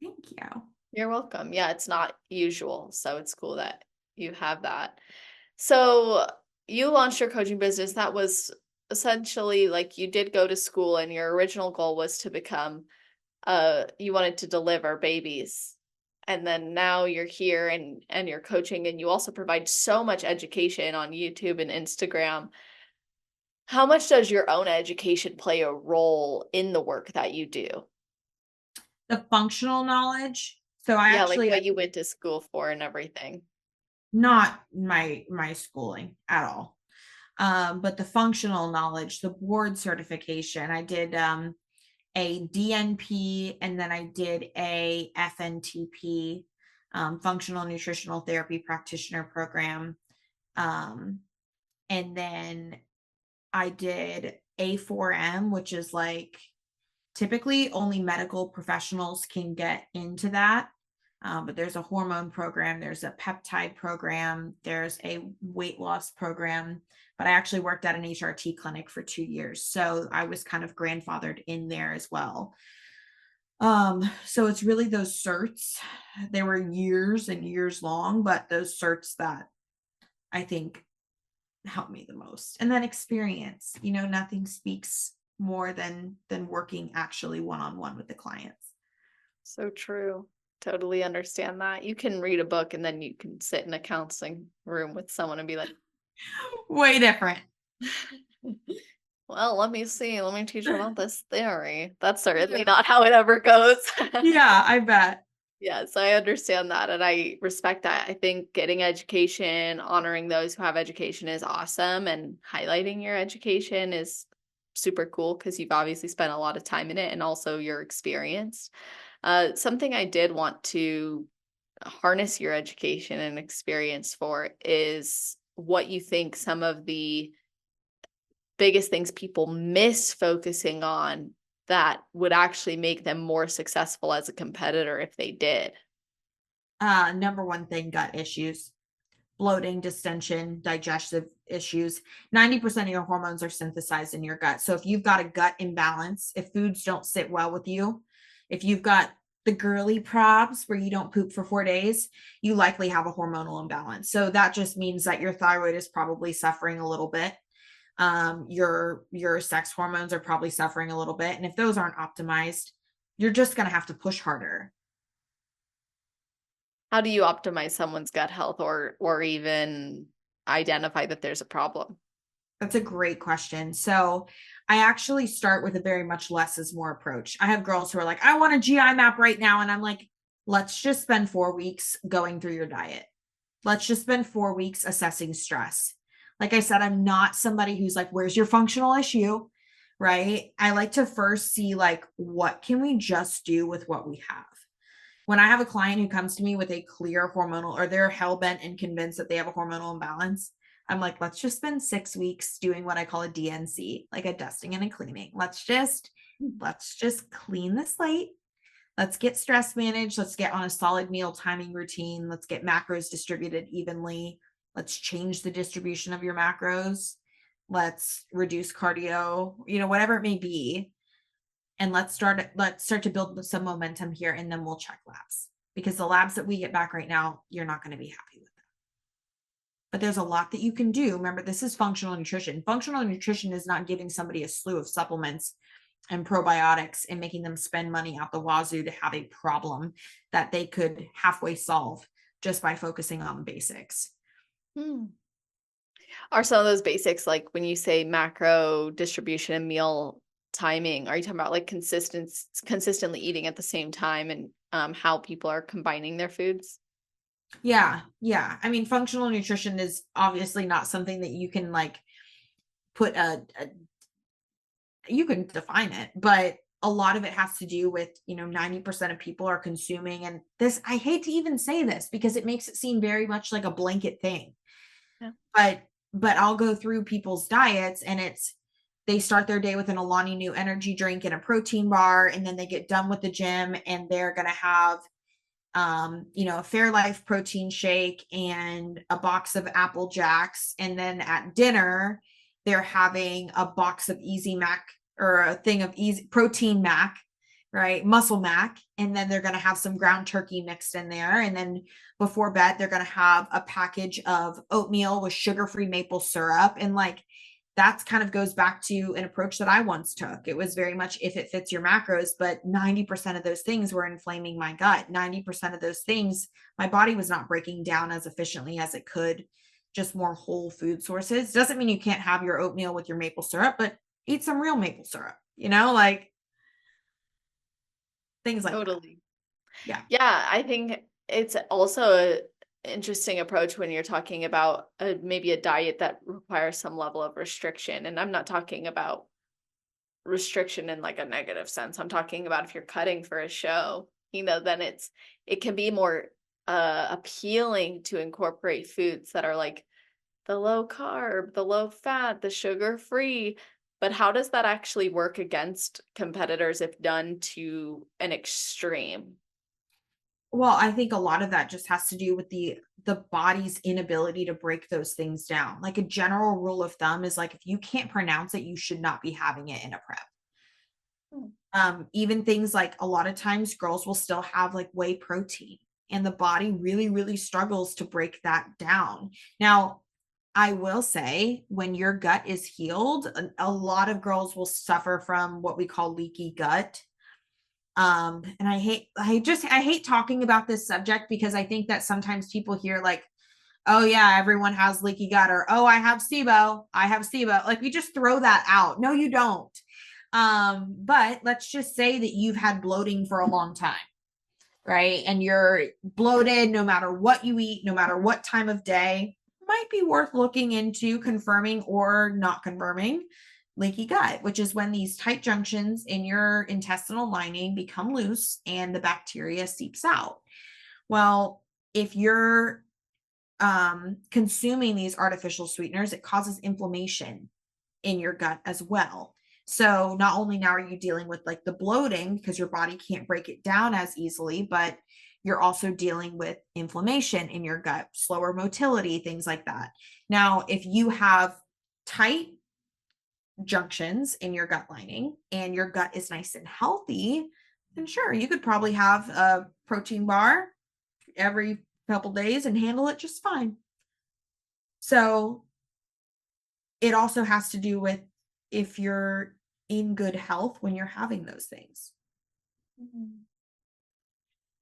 B: Thank you.
C: You're welcome. Yeah, it's not usual. So it's cool that you have that. So you launched your coaching business. That was essentially like, you did go to school, and your original goal was to become you wanted to deliver babies, and then now you're here and you're coaching, and you also provide so much education on YouTube and Instagram. How much does your own education play a role in the work that you do?
B: The functional knowledge. So
C: like what you went to school for and everything.
B: Not my schooling at all. But the functional knowledge, the board certification, I did a DNP, and then I did a FNTP, functional nutritional therapy practitioner program. And then I did A4M, which is like typically only medical professionals can get into that. But there's a hormone program, there's a peptide program, there's a weight loss program. But I actually worked at an HRT clinic for 2 years. So I was kind of grandfathered in there as well. So it's really those certs. They were years and years long, but those certs that I think helped me the most. And then experience, nothing speaks more than working actually one-on-one with the clients.
C: So true. Totally understand that. You can read a book and then you can sit in a counseling room with someone and be like,
B: way different.
C: well, let me see. Let me teach you about this theory. That's certainly not how it ever goes.
B: Yeah, I bet.
C: Yes, I understand that. And I respect that. I think getting education, honoring those who have education is awesome. And highlighting your education is super cool because you've obviously spent a lot of time in it and also you're experienced. Something I did want to harness your education and experience for is what you think some of the biggest things people miss focusing on that would actually make them more successful as a competitor if they did.
B: Number one thing, gut issues, bloating, distension, digestive issues. 90% of your hormones are synthesized in your gut. So if you've got a gut imbalance, if foods don't sit well with you, if you've got the girly probs where you don't poop for 4 days, you likely have a hormonal imbalance. So that just means that your thyroid is probably suffering a little bit. Your sex hormones are probably suffering a little bit. And if those aren't optimized, you're just going to have to push harder.
C: How do you optimize someone's gut health or even identify that there's a problem?
B: That's a great question. So I actually start with a very much less is more approach. I have girls who are like, I want a GI map right now. And I'm like, let's just spend 4 weeks going through your diet. Let's just spend 4 weeks assessing stress. Like I said, I'm not somebody who's like, where's your functional issue? Right? I like to first see like, what can we just do with what we have? When I have a client who comes to me with a clear hormonal, or they're hell-bent and convinced that they have a hormonal imbalance, I'm like, let's just spend 6 weeks doing what I call a DNC, like a dusting and a cleaning. Let's just clean the slate. Let's get stress managed. Let's get on a solid meal timing routine. Let's get macros distributed evenly. Let's change the distribution of your macros. Let's reduce cardio, whatever it may be. And let's start to build some momentum here, and then we'll check labs, because the labs that we get back right now, you're not going to be happy with them. But there's a lot that you can do. Remember, this is functional nutrition. Functional nutrition is not giving somebody a slew of supplements and probiotics and making them spend money out the wazoo to have a problem that they could halfway solve just by focusing on the basics.
C: Are some of those basics, like when you say macro distribution and meal timing, are you talking about like consistently eating at the same time and how people are combining their foods?
B: Yeah. I mean, functional nutrition is obviously not something that you can like put you can define it, but a lot of it has to do with, 90% of people are consuming, and this, I hate to even say this because it makes it seem very much like a blanket thing.
C: Yeah.
B: But I'll go through people's diets, and they start their day with an Alani Nu energy drink and a protein bar, and then they get done with the gym and they're going to have, a Fairlife protein shake and a box of Apple Jacks. And then at dinner, they're having a box of Easy Mac, or a thing of Easy Protein Mac, right? Muscle Mac. And then they're going to have some ground turkey mixed in there. And then before bed, they're going to have a package of oatmeal with sugar-free maple syrup. And like, that's kind of goes back to an approach that I once took. It was very much if it fits your macros, but 90% of those things were inflaming my gut. 90% of those things, my body was not breaking down as efficiently as it could. Just more whole food sources. Doesn't mean you can't have your oatmeal with your maple syrup, but eat some real maple syrup, like things like
C: Totally.
B: that.
C: Yeah, I think it's also interesting approach when you're talking about maybe a diet that requires some level of restriction. And I'm not talking about restriction in like a negative sense. I'm talking about if you're cutting for a show, then it can be more appealing to incorporate foods that are like the low carb, the low fat, the sugar free. But how does that actually work against competitors if done to an extreme?
B: Well, I think a lot of that just has to do with the body's inability to break those things down. Like a general rule of thumb is like, if you can't pronounce it, you should not be having it in a prep. Even things like a lot of times girls will still have like whey protein, and the body really, really struggles to break that down. Now, I will say when your gut is healed, a lot of girls will suffer from what we call leaky gut. And I hate talking about this subject because I think that sometimes people hear like, oh yeah, everyone has leaky gut, or, oh, I have SIBO. Like we just throw that out. No, you don't. But let's just say that you've had bloating for a long time, right? And you're bloated no matter what you eat, no matter what time of day. Might be worth looking into confirming or not confirming leaky gut, which is when these tight junctions in your intestinal lining become loose and the bacteria seeps out. Well, if you're consuming these artificial sweeteners, it causes inflammation in your gut as well. So not only now are you dealing with like the bloating because your body can't break it down as easily, but you're also dealing with inflammation in your gut, slower motility, things like that. Now, if you have tight junctions in your gut lining and your gut is nice and healthy, then sure, you could probably have a protein bar every couple days and handle it just fine. So it also has to do with if you're in good health when you're having those things.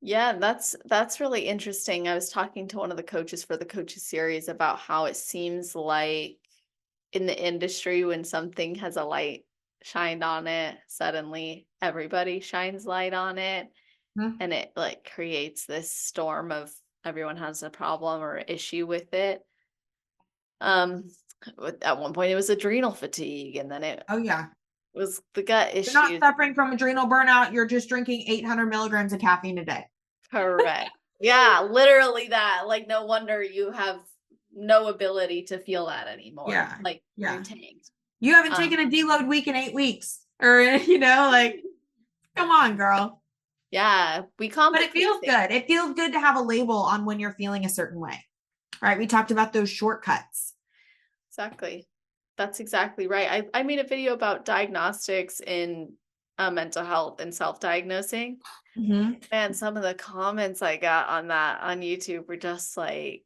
C: Yeah, that's really interesting. I was talking to one of the coaches for the coaches series about how it seems like in the industry when something has a light shined on it, suddenly everybody shines light on it.
B: Mm-hmm.
C: And it like creates this storm of everyone has a problem or issue with it. At one point it was adrenal fatigue, and then it
B: Oh yeah,
C: was the gut issues.
B: You're not suffering from adrenal burnout. You're just drinking 800 milligrams of caffeine a day.
C: Correct. Yeah, literally that. Like, no wonder you have no ability to feel that anymore.
B: Yeah.
C: Like,
B: Yeah.
C: you're tanked.
B: You haven't taken a deload week in 8 weeks. Or, like, come on, girl.
C: Yeah.
B: But it feels good. It feels good to have a label on when you're feeling a certain way. Right? We talked about those shortcuts.
C: Exactly. That's exactly right. I made a video about diagnostics in mental health and self-diagnosing.
B: Mm-hmm.
C: And some of the comments I got on that on YouTube were just like,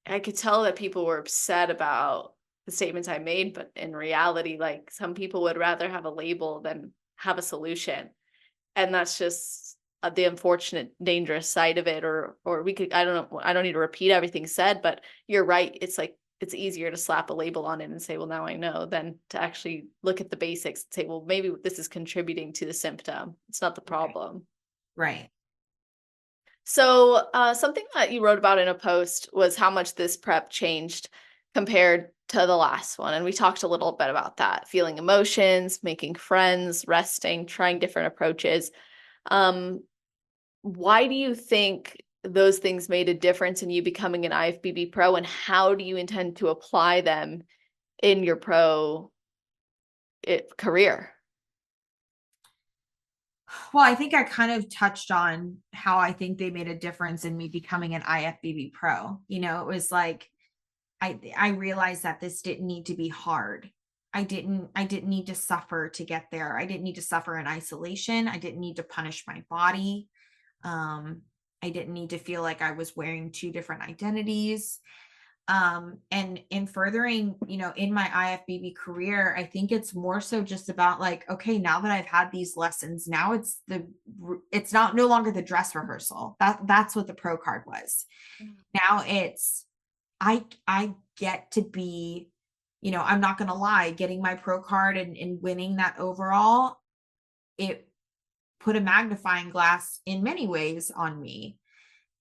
C: I could tell that people were upset about the statements I made, but in reality, like some people would rather have a label than have a solution. And that's just the unfortunate, dangerous side of it. Or we could, I don't know, I don't need to repeat everything said, but you're right. It's like, it's easier to slap a label on it and say, well, now I know, than to actually look at the basics and say, well, maybe this is contributing to the symptom. It's not the problem.
B: Right.
C: So something that you wrote about in a post was how much this prep changed compared to the last one. And we talked a little bit about that, feeling emotions, making friends, resting, trying different approaches. Why do you think those things made a difference in you becoming an IFBB pro, and how do you intend to apply them in your pro career?
B: Well, I think I kind of touched on how I think they made a difference in me becoming an IFBB pro. It was like, I realized that this didn't need to be hard. I didn't need to suffer to get there. I didn't need to suffer in isolation. I didn't need to punish my body. I didn't need to feel like I was wearing two different identities. And in furthering, in my IFBB career, I think it's more so just about like, okay, now that I've had these lessons, now it's not no longer the dress rehearsal. That's what the pro card was. Now it's, I get to be, I'm not going to lie, getting my pro card and winning that overall, it put a magnifying glass in many ways on me.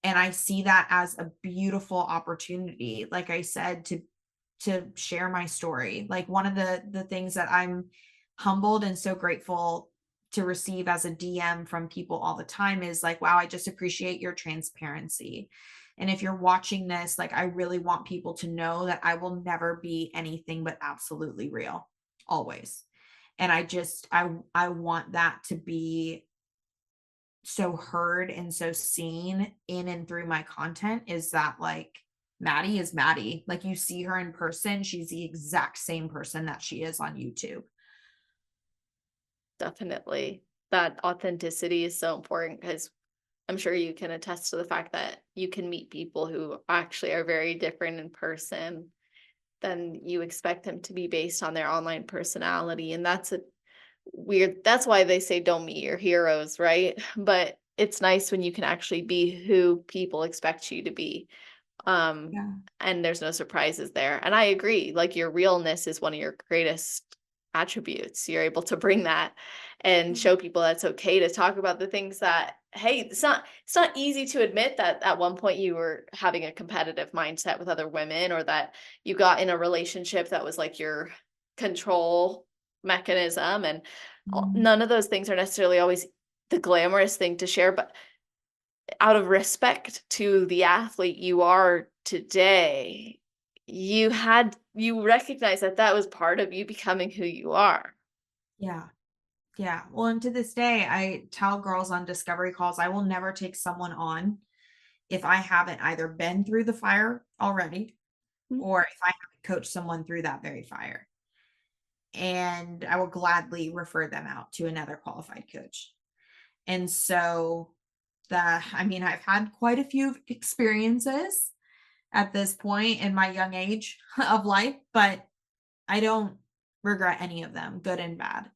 B: And I see that as a beautiful opportunity, like I said, to share my story. Like one of the things that I'm humbled and so grateful to receive as a DM from people all the time is like, wow, I just appreciate your transparency. And if you're watching this, like I really want people to know that I will never be anything but absolutely real, always. And I want that to be so heard and so seen in and through my content, is that like Maddie is Maddie. Like you see her in person, she's the exact same person that she is on YouTube.
C: Definitely. That authenticity is so important because I'm sure you can attest to the fact that you can meet people who actually are very different in person than you expect them to be based on their online personality. And that's a that's why they say don't meet your heroes, right? But it's nice when you can actually be who people expect you to be.
B: Yeah.
C: And there's no surprises there. And I agree, like your realness is one of your greatest attributes. You're able to bring that and show people that's okay to talk about the things that, hey, it's not easy to admit that at one point you were having a competitive mindset with other women, or that you got in a relationship that was like your control mechanism. And none of those things are necessarily always the glamorous thing to share, but out of respect to the athlete you are today, you recognize that that was part of you becoming who you are.
B: Yeah. Yeah. Well, and to this day, I tell girls on discovery calls, I will never take someone on if I haven't either been through the fire already, or if I haven't coached someone through that very fire. And I will gladly refer them out to another qualified coach. And so I've had quite a few experiences at this point in my young age of life, but I don't regret any of them, good and bad,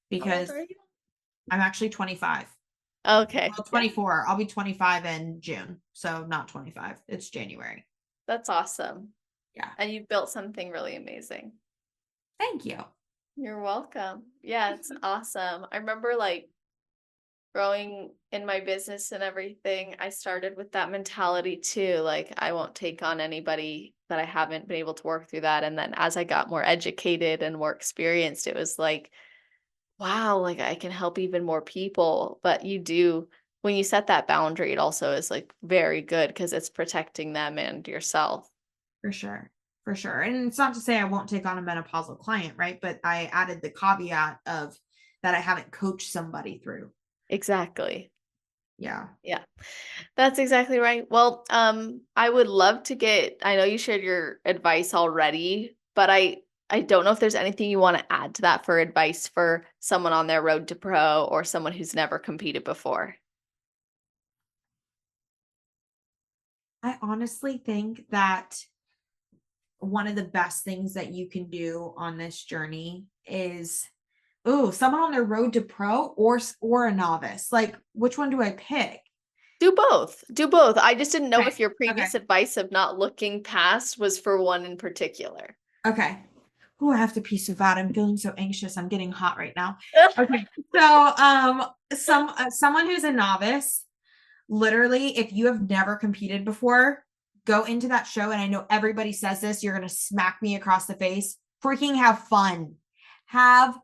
B: because
C: How old are you?
B: I'm actually 25.
C: Okay.
B: Well, 24. I'll be 25 in June. So not 25. It's January.
C: That's awesome.
B: Yeah.
C: And you built something really amazing.
B: Thank you.
C: You're welcome. Yeah, it's awesome. I remember like growing in my business and everything, I started with that mentality too. Like, I won't take on anybody that I haven't been able to work through that. And then as I got more educated and more experienced, it was like, wow, like I can help even more people. But when you set that boundary, it also is like very good because it's protecting them and yourself.
B: For sure. For sure. And it's not to say I won't take on a menopausal client, right? But I added the caveat of that I haven't coached somebody through.
C: Exactly.
B: Yeah.
C: Yeah, that's exactly right. Well, I would love to I know you shared your advice already, but I don't know if there's anything you want to add to that for advice for someone on their road to pro or someone who's never competed before.
B: I honestly think that one of the best things that you can do on this journey is, someone on their road to pro or a novice. Like, which one do I pick?
C: Do both. Do both. I just didn't know
B: Okay.
C: if your previous advice of not looking past was for one in particular.
B: Okay. I have to pee so bad. I'm feeling so anxious. I'm getting hot right now. Okay. So, someone who's a novice, literally, if you have never competed before, go into that show. And I know everybody says this, you're going to smack me across the face. Freaking have fun. Have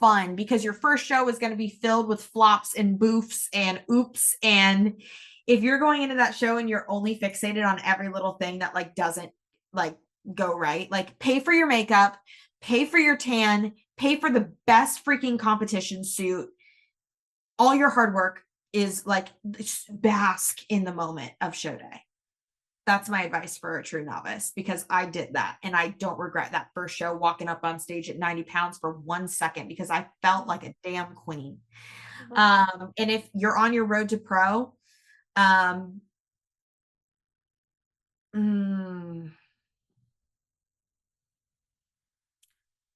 B: fun, because your first show is going to be filled with flops and boofs and oops. And if you're going into that show and you're only fixated on every little thing that like doesn't like go right, like pay for your makeup, pay for your tan, pay for the best freaking competition suit. All your hard work is like bask in the moment of show day. That's my advice for a true novice, because I did that and I don't regret that first show walking up on stage at 90 pounds for 1 second, because I felt like a damn queen. And if you're on your road to pro,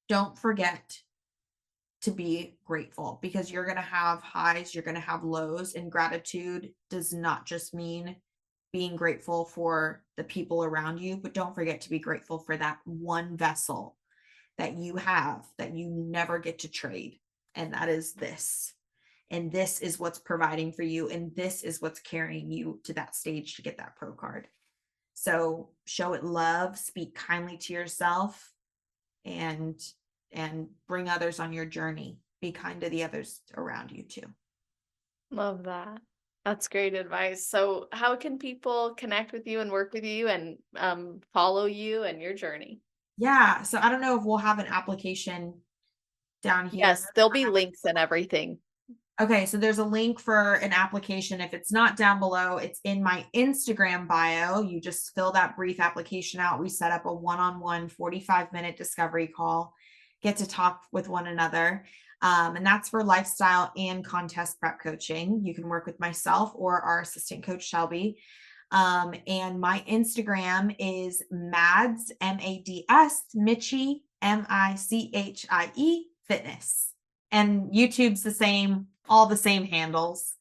B: don't forget to be grateful, because you're going to have highs, you're going to have lows, and gratitude does not just mean being grateful for the people around you, but don't forget to be grateful for that one vessel that you have that you never get to trade. And that is this. and this is what's providing for you, and this is what's carrying you to that stage to get that pro card. So show it love, speak kindly to yourself, and bring others on your journey. Be kind to the others around you too.
C: Love that. That's great advice. So how can people connect with you and work with you and follow you and your journey?
B: Yeah. So I don't know if we'll have an application down here.
C: Yes, there'll be links and everything.
B: Okay, so there's a link for an application. If it's not down below, it's in my Instagram bio. You just fill that brief application out. We set up a one-on-one 45-minute discovery call, get to talk with one another. And that's for lifestyle and contest prep coaching. You can work with myself or our assistant coach, Shelby. And my Instagram is Mads, M-A-D-S, Michie, M-I-C-H-I-E, fitness. And YouTube's the same, all the same handles.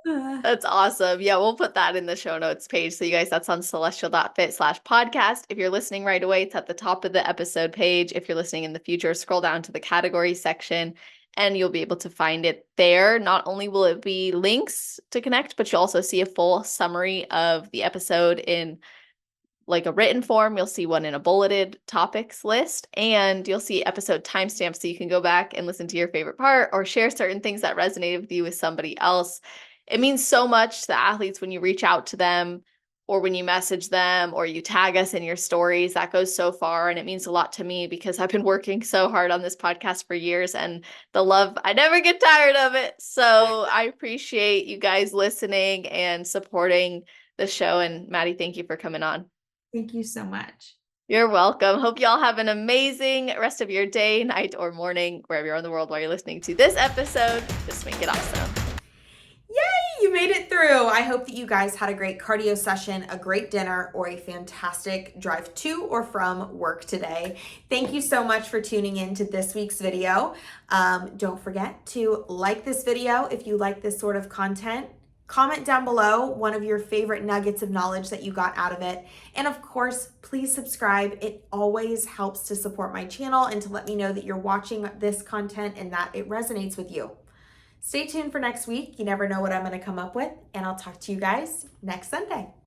C: That's awesome. Yeah, we'll put that in the show notes page. So you guys, that's on celestial.fit/podcast. If you're listening right away, it's at the top of the episode page. If you're listening in the future, scroll down to the category section and you'll be able to find it there. Not only will it be links to connect, but you'll also see a full summary of the episode in like a written form. You'll see one in a bulleted topics list, and you'll see episode timestamps so you can go back and listen to your favorite part or share certain things that resonated with you with somebody else. It means so much to the athletes when you reach out to them or when you message them or you tag us in your stories. That goes so far, and it means a lot to me because I've been working so hard on this podcast for years, and the love, I never get tired of it. So I appreciate you guys listening and supporting the show. And Maddie, thank you for coming on.
B: Thank you so much.
C: You're welcome. Hope y'all have an amazing rest of your day, night, or morning, wherever you're in the world while you're listening to this episode. Just make it awesome.
A: Yay, you made it through. I hope that you guys had a great cardio session, a great dinner, or a fantastic drive to or from work today. Thank you so much for tuning in to this week's video. Don't forget to like this video if you like this sort of content. Comment down below one of your favorite nuggets of knowledge that you got out of it. And of course, please subscribe. It always helps to support my channel and to let me know that you're watching this content and that it resonates with you. Stay tuned for next week. You never know what I'm going to come up with, and I'll talk to you guys next Sunday.